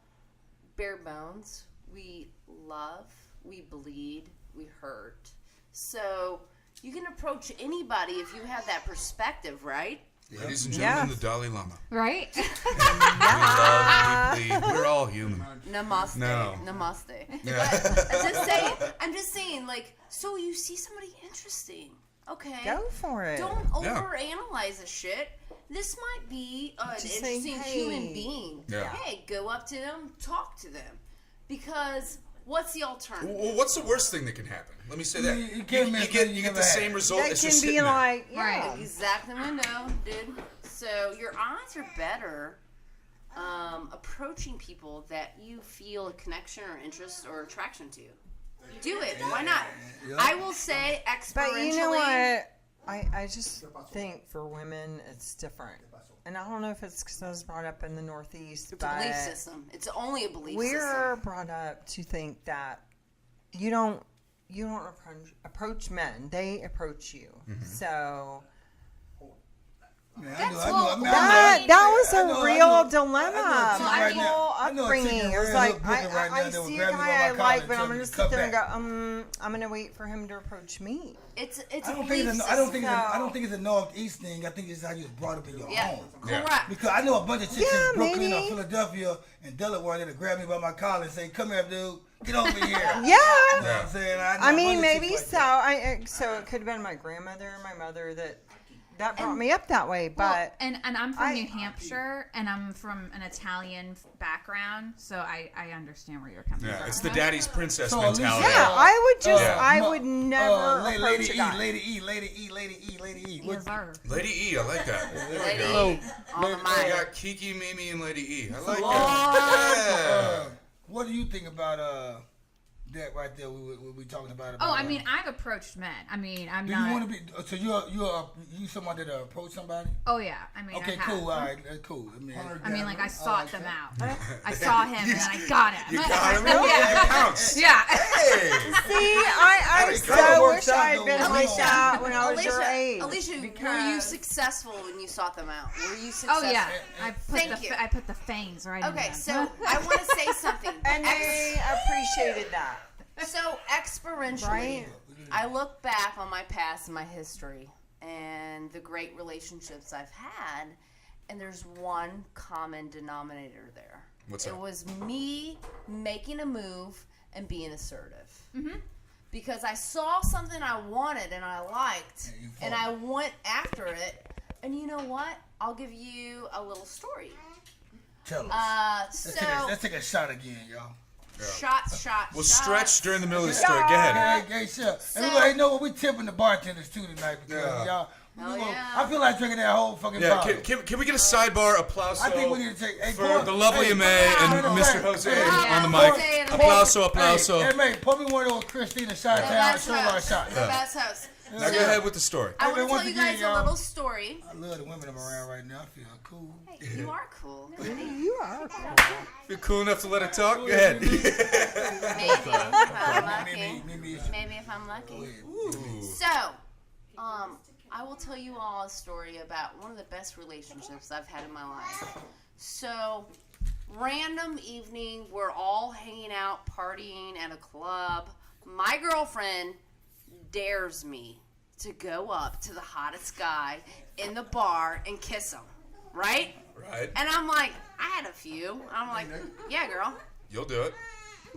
bare bones. We love, we bleed, we hurt. So You can approach anybody if you have that perspective, right? Ladies and gentlemen, Yes. the Dalai Lama. Right? We love, we bleed. We're all human. Namaste. No. Namaste. Yeah. I'm just saying, like, so you see somebody interesting. Okay. Go for it. Don't Yeah. overanalyze the shit. This might be an Just say, interesting "Hey." human being. Yeah. Hey, go up to them, talk to them. Because what's the alternative? Well, what's the worst thing that can happen? Let me say that. You can't miss nothing you get the never same had. result That as can just be sitting there. like, yeah. Right. Exactly what I know, dude. So your odds are better approaching people that you feel a connection or interest or attraction to. Do it. Why not? Yeah. I will say exponentially. But you know what? I just think for women it's different. And I don't know if it's because I was brought up in the Northeast, It's a but belief system. It's only a belief we're system. brought up to think that you don't approach men; they approach you. So Man, That's I what- know, that was I a know- real I know dilemma. a chick My right now- whole I know a chick in upbringing. It was Red like Hook Brooklyn right now I that would see a grab me by guy my I collar like, and but tell I'm me gonna to sit cut there and go, back. I'm gonna wait for him to approach me. It's a I don't belief think system. I don't think it's a northeast thing. I think it's how you was brought up in your Yeah, home. Yeah. Oh. correct. Because I know a bunch of chicks Yeah, in Brooklyn or maybe. Philadelphia and Delaware that'll grab me by my collar and say, "Come here, dude, get over here." Yeah. You know what I'm saying? know I a mean, bunch of maybe chicks so. like So it could have been my grandmother or my mother that brought me up that way. But and I'm from I- New Hampshire, and I'm from an Italian background, so I understand where you're coming Yeah, from. it's the daddy's princess So at least- mentality. yeah, I would just, Uh, I no, would never Lady approach a E, guy. Lady E, Lady E, Lady E, Lady E. Yes, sir. Lady E, I like that. There we Lady go. E, on the We mic. got KeKe, MeMe, and Lady E. I like Oh, that. what do you think about that right there? We talking about. Oh, I mean, I've approached men. I mean, I'm do not. you want to be? So you someone that approach somebody? Oh yeah, I mean, Okay, I have. cool. All right, cool. I mean, like I sought them out. I saw him and then I got him. You got him? Yeah. You pounced. Yeah. Hey! See, I It kinda so works wish out, I had though, been when like you- that when I was your age. Alicia, were you because- successful when you sought them out? Were you Oh successful? yeah. I put Thank you. I put the fangs right in Okay, them. so I want to say something. And they appreciated that. So experientially, Right? I look back on my past and my history and the great relationships I've had, and there's one common denominator there. What's it that? was me making a move and being assertive. Mm-hmm. Because I saw something I wanted and I liked, you and fought. I went after it. And you know what? I'll give you a little story. Tell us. So Let's take a shot again, y'all. shot. We'll shot. stretch during the middle of the story. Go ahead. Hey, sure. And we already know what we tipping the bartenders too tonight because Yeah. y'all. Oh, we gonna- yeah. I feel like drinking that whole fucking Yeah, bottle. can we get a sidebar applause I think we need to take hey, for pour- the lovely hey, May and hey, Mr. hey, Jose hey, on the Jose mic. and Applauso, Hey, applauso. May, pour me one of those Christina shot The down, best show our house. shot. The best house. Now go ahead with the story. I Hey, want to man, tell once you again, guys y'all. a little story. I love the women I'm around right now. I feel cool. Hey, you are cool. You are. If you're cool enough to let it talk, go ahead. Maybe if I'm lucky. Maybe. Maybe if I'm lucky. So, I will tell you all a story about one of the best relationships I've had in my life. So, random evening, we're all hanging out, partying at a club. My girlfriend dares me to go up to the hottest guy in the bar and kiss him, right? Right. And I'm like, I had a few. I'm like, yeah, girl, You'll do it.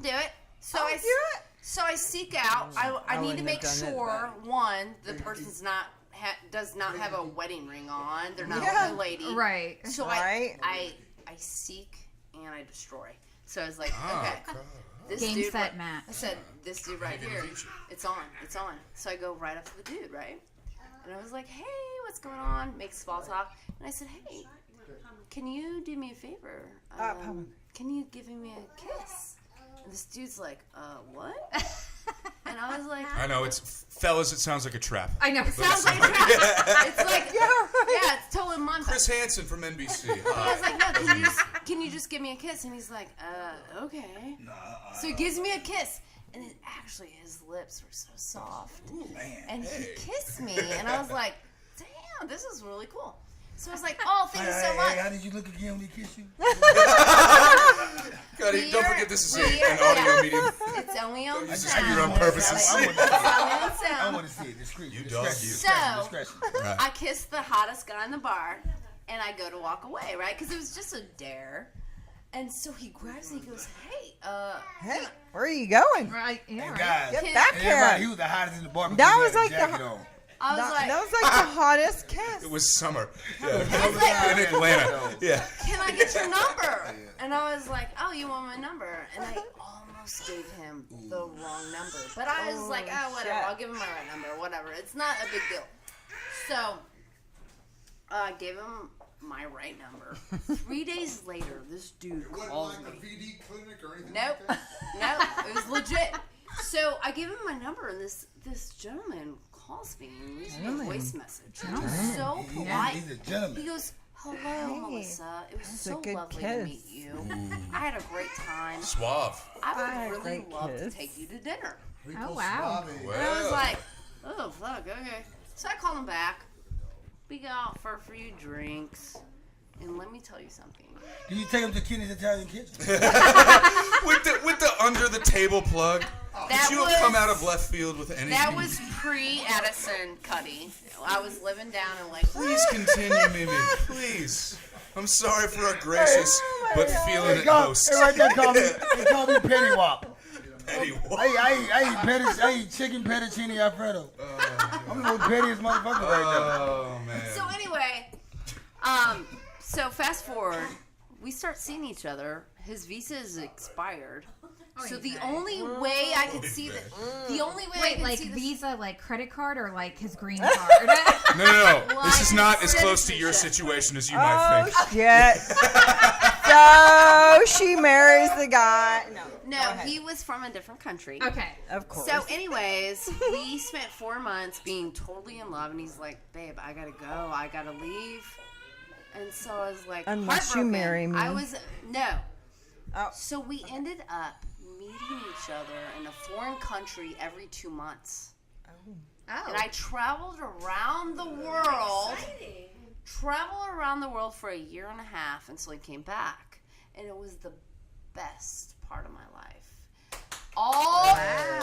do it. So I'll I do it. So I seek out. I need to wouldn't make have done it, sure one, the person's not does not have a wedding ring on. They're not Yeah. a lady, Right. So Right. I seek and I destroy. So I was like, Ah, okay, God. this Game, dude. set, match. I said, this dude right here, it's on. So I go right up to the dude, right? And I was like, hey, what's going on? Make small talk. And I said, hey, can you do me a favor? Can you give me a kiss? And this dude's like, what? And I was like, I know, it's fellas, it sounds like a trap. I know. sounds like a trap. It's like, yeah, it's totally Monday. Chris Hansen from NBC. I was like, no, can you just give me a kiss? And he's like, okay. So he gives me a kiss. And then actually his lips were so soft. And he kissed me. And I was like, damn, this is really cool. So I was like, oh, thank you so much. Hey, how did you look again when he kissed you? Cuddy, don't forget this is an audio medium. It's only on Use the sound. scooter on purpose. It's only on I sound. want to see it. Discreet. You dog, you. So, Right. I kissed the hottest guy in the bar, and I go to walk away, right? Because it was just a dare. And so he grabs me and he goes, hey, Hey, where are you going? Right. Yeah. And Right. guys, Get back and everybody, he here. was the hottest in the bar. That was like the jacket on. I was like, That was like the hottest kiss. It was summer. Yeah. like- In Atlanta. Yeah. can I get your number? And I was like, oh, you want my number? And I almost gave him the wrong number. But I was like, oh, whatever. shit. I'll give him my right number. Whatever. It's not a big deal. So I gave him my right number. 3 days later, this dude calls me. VD clinic or anything. Nope. Nope. It was legit. So I give him my number, and this gentleman calls me and leaves me a voice message. And I'm so polite. He's a gentleman. He goes, hello, Melissa. It was a so good lovely kiss. to meet you. I had a great time. Suave. I would really great love to kiss. take you to dinner. Oh wow. Well. And I was like, oh, fuck, okay. So I called him back. We go out for a few drinks. And let me tell you something. Did you take him to Kenny's Italian Kitchen? with the under the table plug. That Did you was- have come out of left field with anything? That was pre-Edison Cuddy. I was living down in Lake. Please continue, Mimi. Please. I'm sorry for our gracious but feeling it Hey, host. right there, they call me Petty Wop. Petty Wop. I eat chicken fettuccine Alfredo. I'm the most pettiest motherfucker right now. Oh man. So anyway, so fast forward, we start seeing each other. His visa is expired. So the only way I could see that, the only way I Wait, could like see this, Visa, like credit card, or like his green card? No. This Like is not as close to your citizenship. situation as you might Oh think. shit! So she marries the guy. No, no, go ahead. he was from a different country. Okay. Of course. So, anyways, we spent 4 months being totally in love, and he's like, "Babe, I gotta go. I gotta leave." And so I was like, Unless you heartbroken. marry me. I was no. Oh. So we ended up meeting each other in a foreign country every 2 months. Oh. And I traveled around the world. Traveled around the world for a year and a half until I came back. And it was the best part of my life. All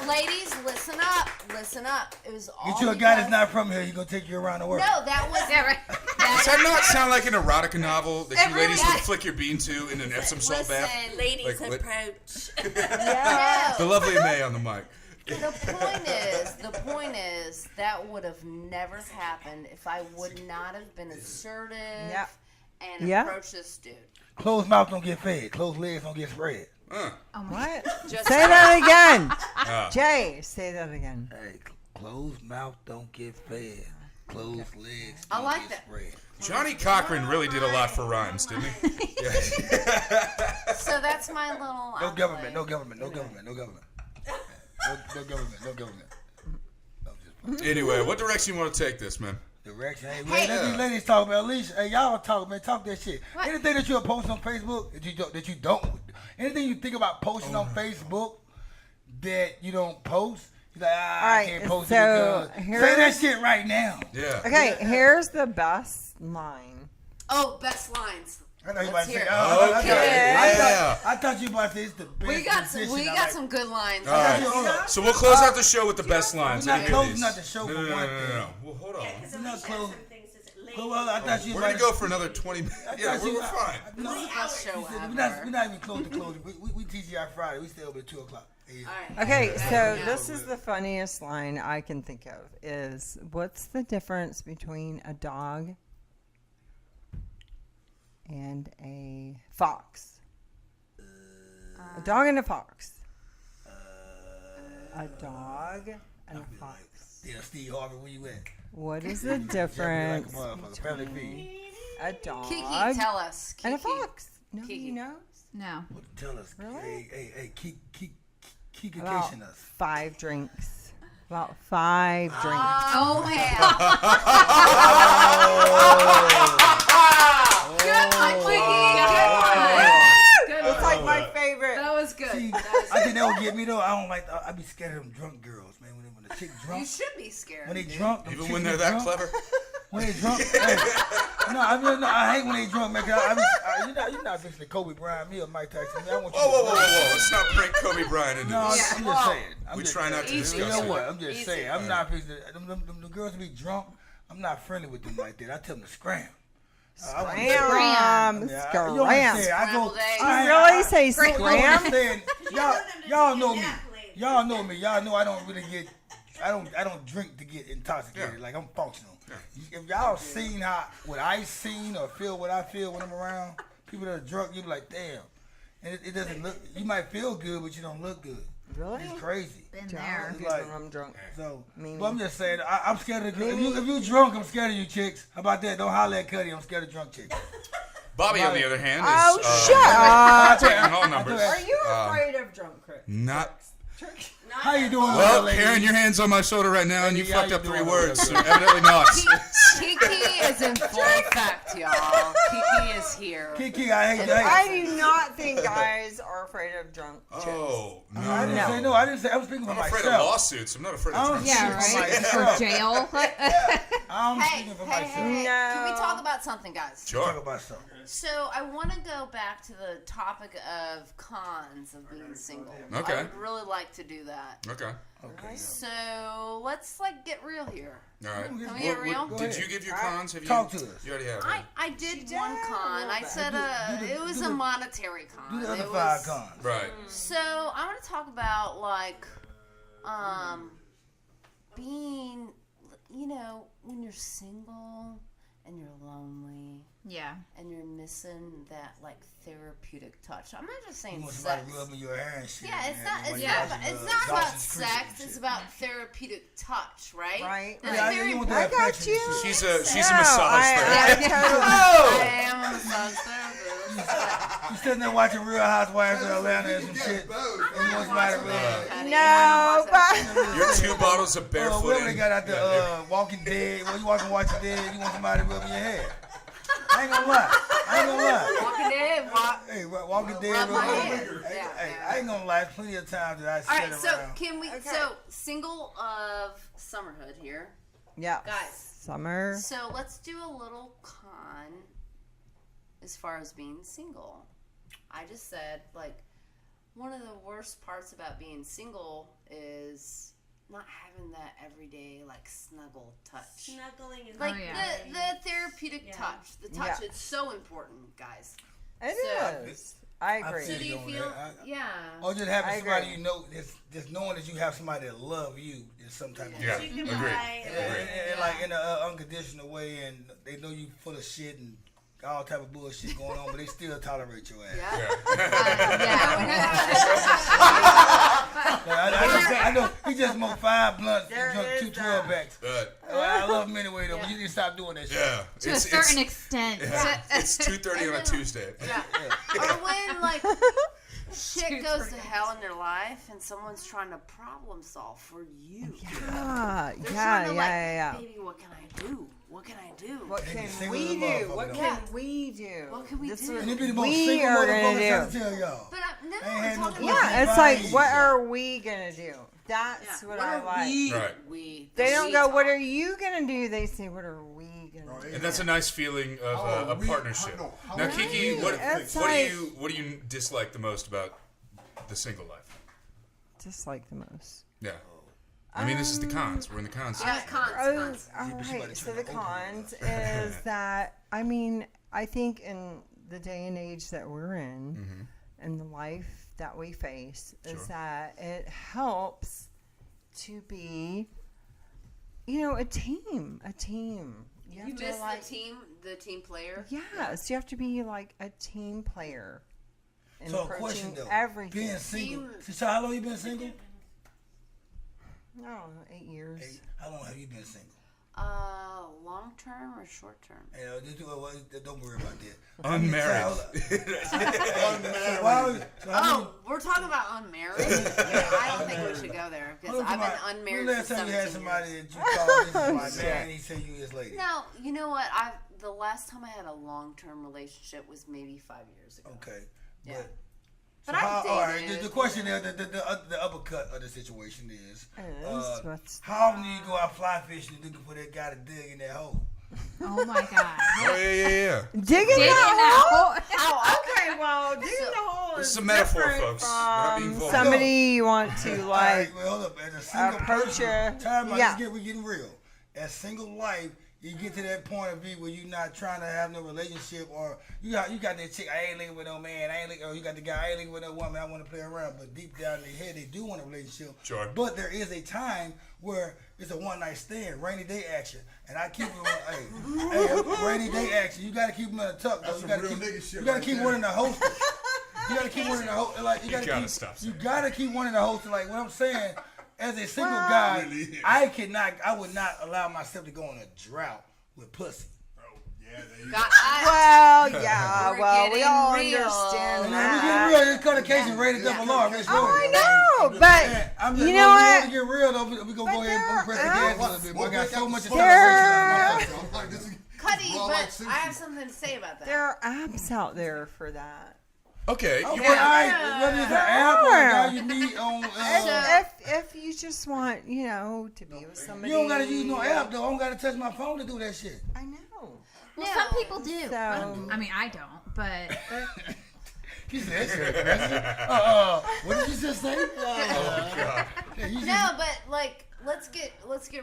ladies, listen up. Listen up. It was all Get you a guy that's because- not from here, he's gonna take you around the world. No, that was Yeah, right. Does that not sound like an erotica novel that you Everyone- ladies would flick your bean to in an Epsom salt bath? Listen, Ladies Like what? approach. Yeah. The lovely May on the mic. The point is, that would have never happened if I would not have been assertive Yeah. and Yeah. approached this dude. Closed mouth don't get fed. Closed legs don't get spread. Oh my. What? Just Say that again. Ah. Jay, say that again. Hey, closed mouth don't get fed. Closed legs I don't like get that. spread. Johnny Cochran really did a lot for rhymes, didn't he? Yeah. So that's my little. No government, no government, no government, no government. No government, no government. No, just Anyway, what direction you want to take this, man? direction. Hey, Hey. let these ladies talk about Alicia. Hey, y'all talk, man. Talk that shit. What? Anything that you'll post on Facebook that you don't. Anything you think about posting on Facebook that you don't post. You're like, All I right, can't post so it because. here- Say that shit right now. Yeah. Okay, here's the best line. Oh, best lines. I thought you Let's about to say, hear it. Okay, I thought you about to say it's the best. We got position. I got like. some good lines. All right. Hold on. So we'll close out the show with the best lines. We're not Let me hear closing these. out the show No, for no, no, one no, no, thing. no. Well, hold on. We're not closing. Things is Well, I thought you We're about gonna go for another 20 minutes. I Yeah, thought you- we're fine. No, Best show we're ever. not even close to closing. We TGI Friday. We stay open at 2 o'clock. Hey, All right. Okay, so Yeah. this is the funniest line I can think of is what's the difference between a dog and a fox? A dog and a fox. A dog and a fox. Yeah, Steve Harvey, where you at? What is the Like difference a motherfucker. Family feud. a dog Kiki, tell us. and a Kiki. fox? No, Kiki. you know? No. Tell us. Really? Hey, KeKe About us. 5 drinks. About 5 drinks. Oh, hell. Good one, Kiki. Good one. Good It's one. like my favorite. That was good. See, That was I think that would get me though. I don't like. I be scared of them drunk girls, man. When the chick You drunk, should be scared. when they dude. drunk, them Even chicks when be they're that drunk, clever. when they drunk. Hey, no, I hate when they drunk, man. You're not fixing to Kobe Bryant me or Mike Tyson. I want you Whoa. Let's not bring Kobe Bryant into No, this. I'm just saying. We try not to Easy. discuss You know it. what? I'm just saying. I'm not fixing to. The girls be drunk. I'm not friendly with them like that. I tell them to scram. Scram. You know what I'm Scram. saying? I go. Scrambled eggs. You really say You scram? understand? Y'all know me. Y'all know me. Y'all know I don't really get. I don't drink to get intoxicated. Yeah. Like I'm functional. If y'all seen what I seen or feel what I feel when I'm around people that are drunk, you be like, damn. And it doesn't look. You might feel good, but you don't look good. Really? It's crazy. Been there. It's like, When I'm drunk. so, Mean. but I'm just saying, I'm scared of the if you drunk, I'm scared of you chicks. How about that? Don't holler at Cuddy. I'm scared of drunk chicks. Bobby, on the other hand, is Oh, shut up. taking all numbers. Are you afraid of drunk, Chris? Not. How you doing, Well, lady? Karen, your hand's on my shoulder right now, and you Lady, how fucked you up 3 doing? words, so evidently not. KeKe is in full effect, y'all. KeKe is here. KeKe, I hate I that. do not think guys are afraid of drunk chicks. Oh, no. I didn't say no. I didn't say. I was speaking for I'm afraid of myself. lawsuits. I'm not afraid I of don't drunk Yeah, speak chicks. for right. myself. For jail. I'm Hey, speaking for hey, myself. hey, hey. No. Can we talk about something, guys? Talk Sure. about something. So I want to go back to the topic of cons of being single. Okay. I would really like to do that. Okay. Okay. So let's get real here. All right. Can we get real? Go Did ahead. you give your cons? Have you? Talk to us. You already have. I, right? I did did one a con. little I bit. said it was a monetary con. Do the other It 5 was- cons. Right. So I want to talk about being, when you're single and you're lonely Yeah. and you're missing that therapeutic touch. I'm not just You saying want sex. somebody rubbing your hair and shit. Yeah, it's man. not. When It's you not. watching, It's not about Dawson's Creek and sex. It's shit. about therapeutic touch, right? Right. That's Yeah, very you want important. that I got affection and you. shit. She's a No, massage therapist. I I am a massage therapist. You sitting there watching Real Housewives of Atlanta and some shit. And you want somebody to rub. No, but Your 2 bottles of We barefoot. already got out the Walking Dead. When you watching Dead, you want somebody to rub your head. I ain't gonna lie. Walking Dead. Hey, Walking Dead. Rub my rub your head. head. Yeah, Hey, yeah. I ain't gonna lie. Plenty of times that I All sit right, so around. can we? Okay. So single of summerhood here, yeah, guys. summer. So let's do a little con as far as being single. I just said one of the worst parts about being single is not having that everyday snuggle touch. Snuggling is Oh, yeah. The therapeutic touch. The touch, Yeah. it's so important, guys. It So- is. I agree. So do you on feel? that. Yeah. Or just having I somebody agree. you know, just knowing that you have somebody that love you is some type of Yeah. You can Agreed. buy and like in an unconditional way, and they know you full of shit and all type of bullshit going on, but they still tolerate your ass. Yeah. I know he just smoked 5 blunts There and drunk is 2 that. 12 backs. But I love him anyway though, but you need to stop doing that shit. yeah, To a certain extent. it's 2:30 on a Tuesday. Yeah. Or when shit goes to hell in their life and someone's trying to problem solve for you. Yeah, They're yeah, trying to yeah. baby, what can I do? What can I do? What They can be single we as a do? motherfucker, What though. can we do? What can we This do? is And they be the what most we single are motherfuckers gonna trying do. to tell y'all. But Ain't I'm had no talking pussy. about Yeah, it's like, Advice. what are we gonna do? That's Yeah. what What I are like. we? Right. We. They don't we go, talk. what are you gonna do? They say, what are we gonna do? And that's a nice feeling of a partnership. Now, KeKe, It's what do you dislike the most about the single life? Dislike the most. Yeah. I mean, this is the cons. We're in the cons. Yeah, cons. cons. All but she about right. to So turn the the open cons is that I think in the day and age that we're in, and the life that we face, Sure. is that it helps to be, a team. A team. You have to, miss like, the team player. Yes, you have to be like a team player. In So a approaching question though, everything. being single. Team- So how long you been single? I don't know, 8 years. Hey, how long have you been single? Long term or short term? Hey, don't worry about that. Unmarried. We're talking about unmarried. Yeah, I don't think we should go there because I've been unmarried When for last time you 17 had somebody years. that you called, this is my man, and he said you his lady. No, you know what? The last time I had a long term relationship was maybe 5 years ago. Okay. Yeah. But But I've all right, dated. the question there, the uppercut of the situation is, What's how often do you go out fly fishing looking for that guy to dig in that hole? Oh my god. Oh yeah. Digging Digging the hole. that hole. Oh, okay. Well, digging the hole This is is a metaphor, different folks. We're not being from vulgar. somebody you want to All like. right, well, hold up. As a single approach person, her. time out. Yeah. We're getting real. As single life, you get to that point of view where you're not trying to have no relationship, or you got that chick. I ain't living with no man. Or you got the guy. I ain't living with no woman. I want to play around. But deep down in their head, they do want a relationship. Sure. But there is a time where it's a one night stand, rainy day action, and I keep it. Hey, rainy day action. You got to keep them in a tuck. Though. That's You some got to real keep. nigga shit You got to right keep there. one in the holster. You got to keep one in the holster. Like you got gotta to stop keep. saying You got to keep one in the holster. Like what I'm saying. As a single guy, Really? I would not allow myself to go on a drought with pussy. Oh, yeah, there you God, Well, yeah. We're Well, we getting all real. understand And that. we get real. This Cuttacation rated double R. Let's Oh, go. I know, but I'm just, you know what? We get real though. We gonna go ahead and press the gas a little bit. We'll I got break so out much the acceleration. I'm like, this is Cuddy, raw but like sushi. I have something to say about that. There are apps out there for that. Okay. Okay, You all want, right. Whether it's an app or a guy you meet on. If you just want, to be with somebody, You don't gotta use no app though. I don't gotta touch my phone to do that shit. I know. Well, No. some people do. So I mean, I don't, but She said that shit aggressive. What did you just say? oh god. Yeah, you No, but like, let's get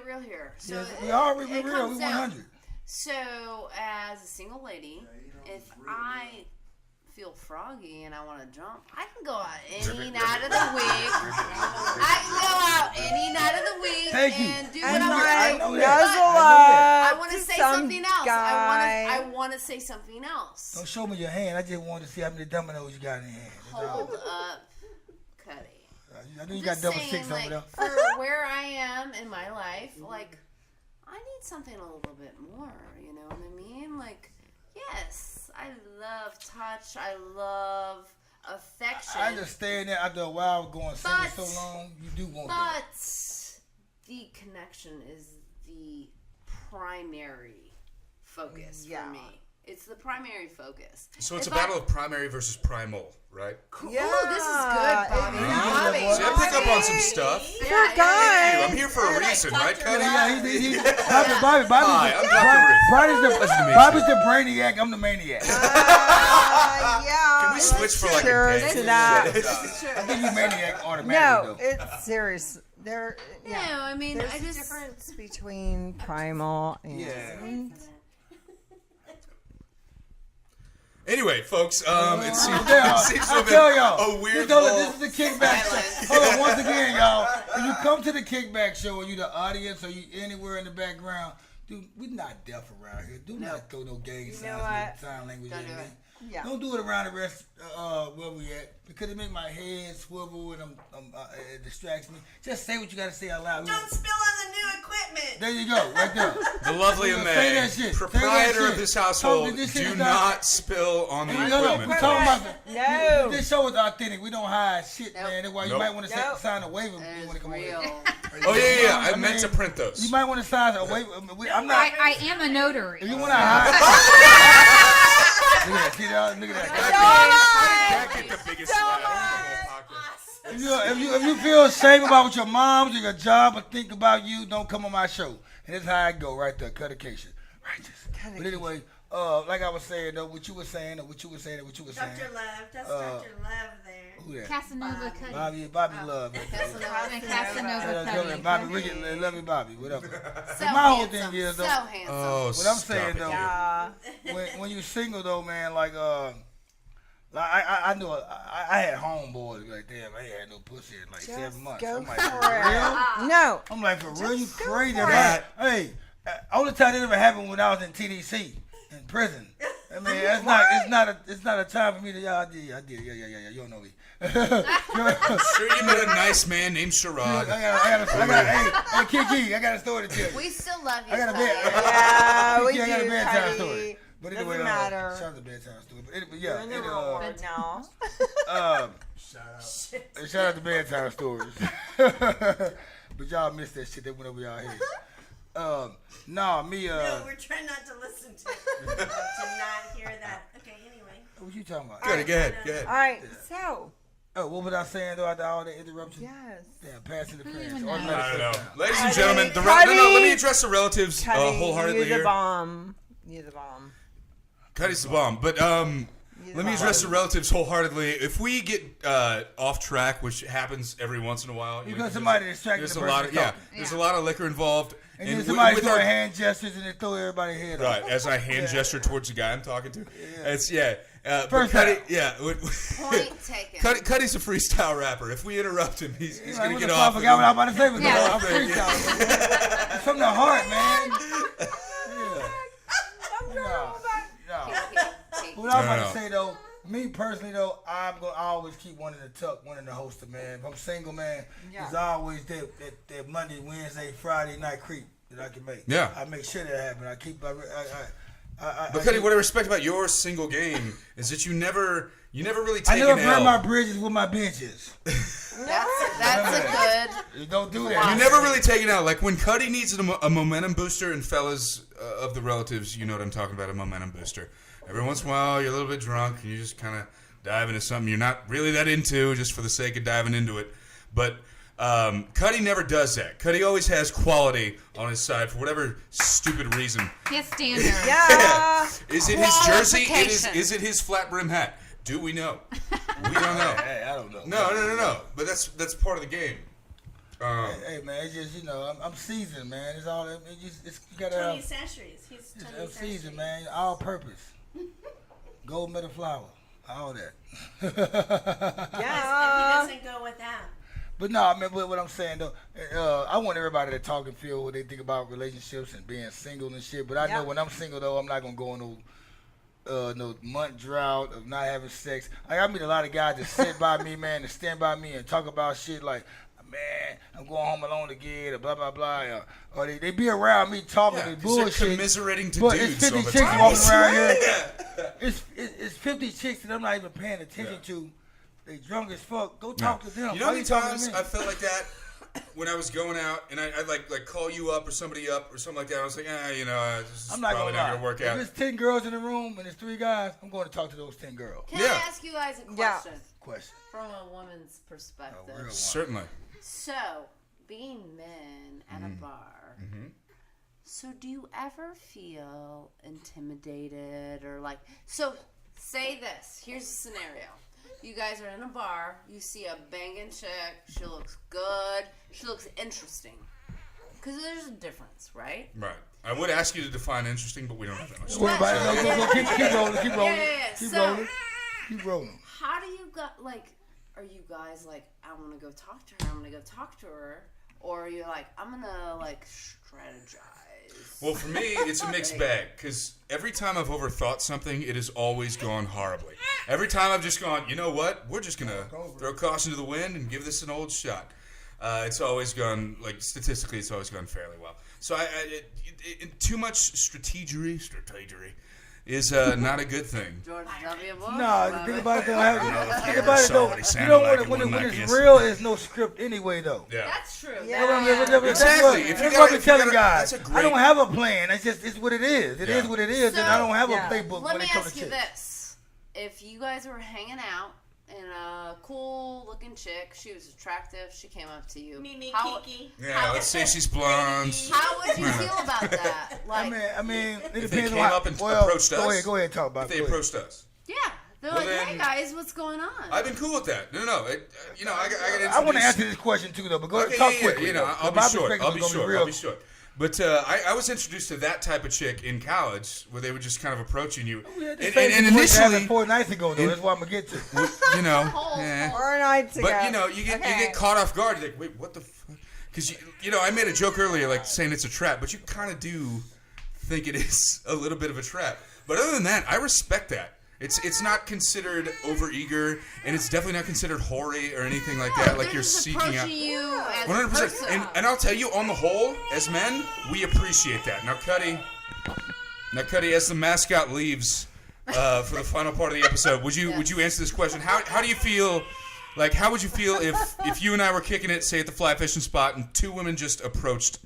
real here. So Yes, we are. We it real. comes We down- 100. So as a single lady, if I feel froggy and I want to jump, I can go out any night of the week. I can go out any night of the week Thank you. and do and what I like want to do. know that. nuzzle I I want to to say some something else. guy. I want to say something else. Don't show me your hand. I just wanted to see how many dominoes you got in your hand. That's all. Hold up, Cuddy. I know you Just got double saying, six over like, there. for where I am in my life, like, I need something a little bit more, you know what I mean? Like, yes, I love touch, I love affection, I understand that after a while of going single But- so long, you do want that. but the connection is the primary focus Yeah. for me. It's the primary focus. So it's If a battle of primary versus primal, right? Yeah, Oh, this is good, Bobby. exactly. Bobby. See, I pick up on some stuff. For Yeah, yeah, guys. I'm here for a reason, right, Cuddy? Yeah, he's Hi, Bobby's I'm Dr. Ruth. Bobby's Nice to meet Bobby's you. the brainiac. I'm the maniac. Yeah. Can we switch for like Cheers a day? to that. I think you maniac No, automatically though. it's serious. There. No, Yeah. I mean, There's I a just difference between primal and. Yeah. Anyway, folks, it seems to I have tell been y'all, a weird this is the kickback Silence. show. Hold on, once again, y'all. When you come to the kickback show, or you the audience, or you anywhere in the background, dude, we not deaf around here. Do not throw no gang know signs, what? sign language Don't at do me. it. Yeah. Don't do it around the rest where we at, because it make my head swivel and it distracts me. Just say what you gotta say out loud. Don't spill on the new equipment. There you go, right there. The lovely Say May, that shit. Say that proprietor shit. of this household, This shit do is not spill on the No, we equipment. talking folks. about No. this show is authentic. We don't hide shit, Nope. man. That's why you Nope. might want to Nope. sign a waiver that when you is want to come real. over. Oh yeah. I I meant to mean, print those. You might want to sign a waiver. I'm not. I am a notary. If you want to hide. Look at that. See that? Look at that. That get the biggest slap in the whole podcast. If you feel shame about what your mom's or your job or think about you, don't come on my show. And that's how I go right there. Cuttacation. Righteous. But anyway, like I was saying though, what you were saying. Dr. Love. That's Dr. Love there. Who that? Casanova Cuddy. Bobby Love. Casanova Cuddy. Bobby, Ricky, love me, Bobby. Whatever. So My whole handsome, thing is, though, so handsome. Oh, What I'm stop saying it. though, Yeah. when you single though, man, like I knew I had homeboys like damn, I ain't had no pussy in like 7 months. Go I'm for like, for real? it. No. I'm like, for real? You go crazy? for Man. Hey, only time that ever happened when I was in TDC in prison. I mean, it's not a time for me to. Yeah, I did. Yeah. You don't know me. Sure, you met a nice man named Sherrod. Hey, KeKe, I got a story to tell you. We still love you, I got a Cuddy. bed. Yeah, we I got a do, bedtime Cuddy. story. But anyway, Doesn't matter. shout out to bedtime story. But You're in the real world now. Shout out to bedtime stories. But y'all missed that shit that went over y'all head. No, we're trying not to listen to it. To not hear that. Okay, anyway. What you talking about? Go ahead. All right. So, Oh, what was I saying though after all the interruptions? Yes. Yeah, passing the Really pants. know. I don't know. Touchdown. Ladies and gentlemen, let me address the relatives Cuddy, wholeheartedly you're the here. bomb. You're the bomb. Cuddy's the bomb. But let me address the relatives wholeheartedly. If we get off track, which happens every once in a while, Because somebody distracted there's the a person lot of talking. there's a lot of liquor involved. And then with somebody our- doing hand gestures and they throw everybody's head Right, off. as I hand gesture towards the guy I'm talking to. It's but First Cuddy, down. Point taken. Cuddy's a freestyle rapper. If we interrupt him, he's Like, gonna what get the fuck? off. I forgot what I was about to say. But Yeah. I'm freestyle. It's from the heart, man. Yeah. What I was about to say though, me personally though, I'm gonna always keep one in the tuck, one in the holster, man. If I'm single, man, there's always that Monday, Wednesday, Friday night creep that I can make. Yeah. I make sure that happen. I keep. But Cuddy, what I respect about your single game is that you never really take I never an burn L. my bridges with my benches. That's a good. You don't do that. You never really take it out. Like when Cuddy needs a momentum booster, and fellas of the relatives, you know what I'm talking about, a momentum booster. Every once in a while, you're a little bit drunk, and you just kind of dive into something you're not really that into, just for the sake of diving into it. But Cuddy never does that. Cuddy always has quality on his side for whatever stupid reason. He has standards. Yeah. Is it his jersey? Qualification. Is it his flat brim hat? Do we know? We don't know. Hey, I don't know. No. But that's part of the game. Hey man, it's just I'm seasoned, man. It's all you gotta 20 have. centuries. He's 20 I'm centuries. seasoned, man. All purpose. Gold medal flower. All that. Yeah. He doesn't go with that. But no, I mean, what I'm saying though, I want everybody to talk and feel what they think about relationships and being single and shit. But I know when I'm single though, I'm not gonna go on no month drought of not having sex. I meet a lot of guys that sit by me, man, and stand by me and talk about shit like, man, I'm going home alone again, or blah blah blah, or they be around me talking Yeah, this 'cause they're bullshit. commiserating to But dudes it's 50 all the chicks time. walking around here. It's 50 chicks that I'm not even paying attention to. They drunk as fuck. Go talk to them. You know Why how many talking to times me? I felt like that when I was going out and I'd like call you up or somebody up or something like that. I was like, this is I'm not probably gonna not lie. going to work If out. there's 10 girls in the room and there's 3 guys, I'm going to talk to those 10 girls. Can Yeah. I ask you guys a Yeah. question Question. from a woman's perspective? A real one. Certainly. So, being men at a bar, so do you ever feel intimidated or like, so say this, here's a scenario. You guys are in a bar, you see a banging chick, she looks good, she looks interesting. Because there's a difference, right? Right. I would ask you to define interesting, but we don't have that much What time. about it? Go, keep rolling, keep rolling, Yeah. keep So- rolling, keep rolling. How do you got like? Are you guys like, I want to go talk to her. I'm gonna go talk to her, or are you like, I'm gonna like strategize? Well, for me, it's a mixed bag because every time I've overthought something, it has always gone horribly. Every time I've just gone, you know what? We're just gonna throw caution to the wind and give this an old shot. It's always gone, like statistically, it's always gone fairly well. So too much strategery is not a good thing. George W. Bush. No, the thing about it though, think about it somebody though. sounded You know like when it, it's like real, there's no script anyway though. Yeah. That's true. Exactly. If you That's got- what I'm if you telling got- guys. that's a I great- don't have a plan. It's what it is. It Yeah. is what it is, So- and I don't have Yeah. a playbook Let when me it comes ask to you chicks. this: if you guys were hanging out and a cool-looking chick, she was attractive, she came up to you. Mimi, How- Kiki. Yeah, let's say she's blonde. How would you feel about that? Like, I mean, it If they depends came on how, up and well, approached Go us, ahead and talk about If they it. Go ahead. approached us. yeah, they're Well, like, then- hey guys, what's going on? I've been cool with that. No. I got I want to answer this question too, though. But go Okay, talk yeah, quickly. you know, though. I'll be My short. perspective is gonna real. I'll be short. But I was introduced to that type of chick in college, where they were just kind of approaching you, We had the and same situation initially, happened 4 nights ago, though. That's what I'm gonna get to. you know, eh. 4 nights ago. But you know, you get caught off guard. You're like, wait, what the? Because you know, I made a joke earlier, like saying it's a trap, but you kind of do think it is a little bit of a trap. But other than that, I respect that. It's not considered overeager, and it's definitely not considered hoary or anything like that. Like They're you're just seeking out. approaching you as a 100%. person. And I'll tell you, on the whole, as men, we appreciate that. Now, Cuddy, as the mascot leaves for the final part of the episode, would you answer this question? How do you feel? Like, how would you feel if you and I were kicking it, say at the fly fishing spot, and 2 women just approached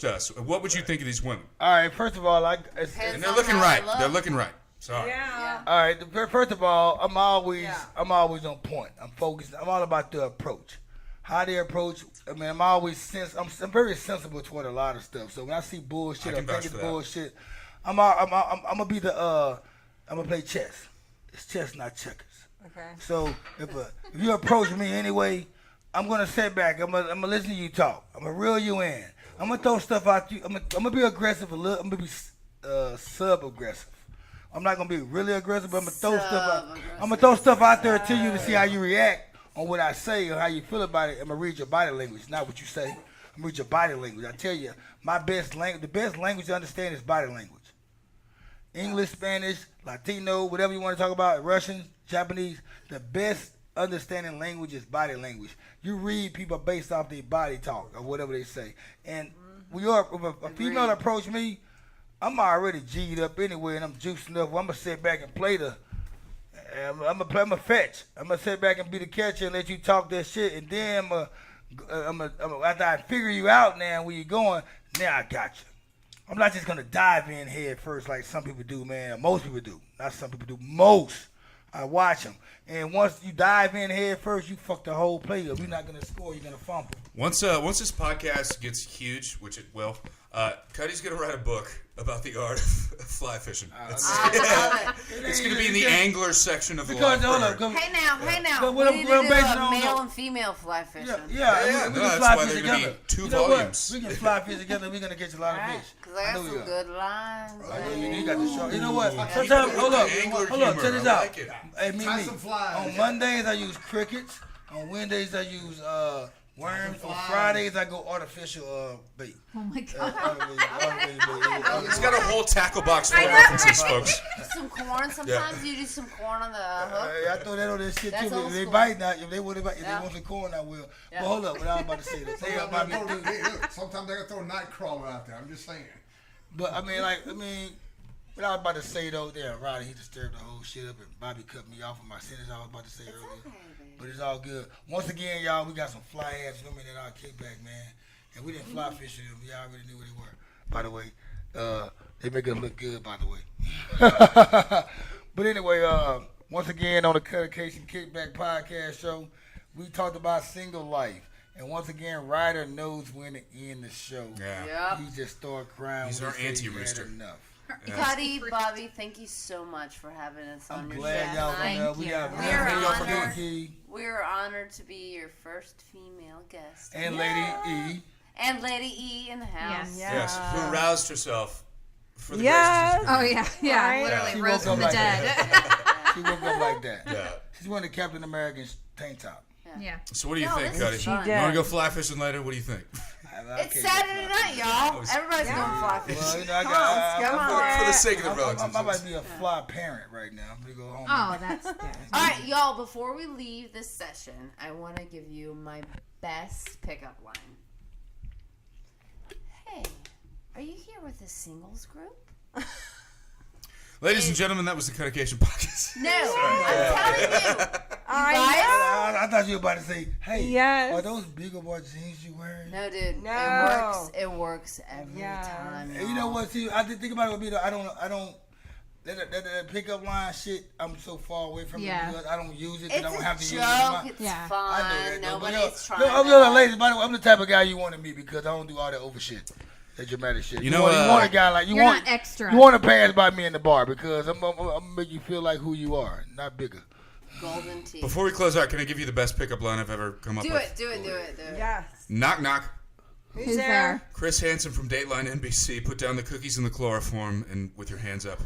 us? What would you think of these women? All right. First of all, And they're looking right. They're looking right. Sorry. Yeah. All right. First of all, I'm always on point. I'm focused. I'm all about the approach. How they approach. I mean, I'm very sensible toward a lot of stuff. So when I see bullshit, I think it's bullshit. I'm gonna be I'm gonna play chess. It's chess, not checkers. Okay. So if you approach me anyway, I'm gonna sit back. I'm gonna listen to you talk. I'm gonna reel you in. I'm gonna throw stuff out you. I'm gonna be aggressive a little. I'm gonna be sub-aggressive. I'm not gonna be really aggressive, but I'm gonna throw stuff out. I'm gonna throw stuff out there to you to see how you react on what I say or how you feel about it. I'm gonna read your body language, not what you say. I'm gonna read your body language. I tell you, the best language to understand is body language. English, Spanish, Latino, whatever you want to talk about, Russian, Japanese. The best understanding language is body language. You read people based off their body talk or whatever they say. And if a female approach me, I'm already G'd up anyway, and I'm juicing up. I'm gonna sit back and play I'm gonna fetch. I'm gonna sit back and be the catcher and let you talk that shit, and then after I figure you out now where you're going, now I got you. I'm not just gonna dive in head first like some people do, man. Most people do. Not some people do. Most. I watch them. And once you dive in head first, you fuck the whole play up. You're not gonna score. You're gonna fumble. Once this podcast gets huge, which it will, Cuddy's gonna write a book about the art of fly fishing. It's gonna be in the angler section of the library. Hey now, we need to do a male and female fly fishing. Yeah. We can that's fly why fish they're gonna together. be 2 You know volumes. what? We can fly fish together. We're gonna catch a lot of fish. Because I got some good lines. You got the show. You know what? Sometimes, hold up, check this out. Like it. Hey, me. On Mondays I use crickets. On Wednesdays I use worms. On Fridays I go artificial bait. Oh my god. It's got a whole tackle box full of references, folks. Some corn sometimes. You do some corn on the hook. I throw that on this shit That's too. old If they school. bite now, if they want some corn, I will. But hold up, what I was about to say. Sometimes they gotta throw a night crawler out there. I'm just saying. But what I was about to say though, Roddy, he disturbed the whole shit up, and Bobby cut me off of my sentence I was about to say earlier. Okay, But it's all good. Once again, y'all, we got some fly ass women at our kickback, man. And we didn't fly fish them. Y'all already knew where they were. By the way, they make us look good, by the way. But anyway, once again on the Cuttacation Kickback podcast show, we talked about single life. And once again, Ryder knows when to end the show. Yeah. He just started crying. He's when our he said he anti-rooster. had enough. Cuddy, Bobby, thank you so much for having us on I'm your glad show y'all tonight. went up. We got We're honored. KeKe We're honored to be your first female guest. and Lady E. And Lady E in the house. Yes, who roused herself for the Yes. graces of Oh yeah, Right. literally She rose woke up from the like dead. She woke up like that. Yeah. She's wearing the Captain American's tank top. Yeah. So what do you No, think, this is Cuddy? fun. You want to go fly fishing later? What do you think? It's Saturday night, y'all. Everybody's going fly fishing. Well, you know, I For the sake of the I relatives. might be a fly parent right now. I'm gonna go home. Oh, that's good. All right, y'all, before we leave this session, I want to give you my best pickup line. Hey, are you here with a singles group? Ladies and gentlemen, that was the Cuttacation podcast. No, I'm telling you. You guys? I thought you were about to say, "Hey, Yes. are those bigger boy jeans you wearing?" No, dude. No. It works every Yeah. time. And you know what? See, I did think about it with me though. I don't. That pickup line shit, I'm so far away from Yeah. it because I don't use it. It's I don't a have to use it. joke. It's Yeah. fun. I know that. Though. But Nobody's trying. ladies, by the way, I'm the type of guy you want to meet because I don't do all that over shit. That dramatic shit. You know, you want a guy like you You're want. not extra. You want to pass by me in the bar because I'm gonna make you feel like who you are, not bigger. Golden teeth. Before we close out, can I give you the best pickup line I've ever come up Do with? it. Do it. Yes. Knock, knock. Who's there? Chris Hansen from Dateline NBC. Put down the cookies in the chloroform and with your hands up.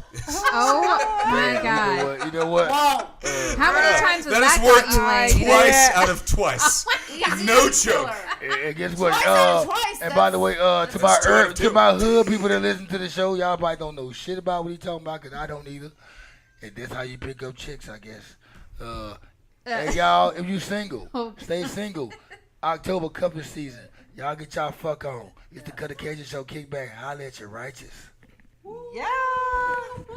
Oh my god. You know what? Whoa. How many times has That that has worked got you laid? twice out of twice. Easy No killer. joke. And guess what? Twice out of twice, And by the way, to a story of two. my hood people that listen to the show, y'all probably don't know shit about what he talking about because I don't either. And that's how you pick up chicks, I guess. Hey y'all, if you single, stay single. October cuffing season. Y'all get y'all fuck on. It's the Cuttacation Show Kickback. Holla at you righteous. Yeah. Woo.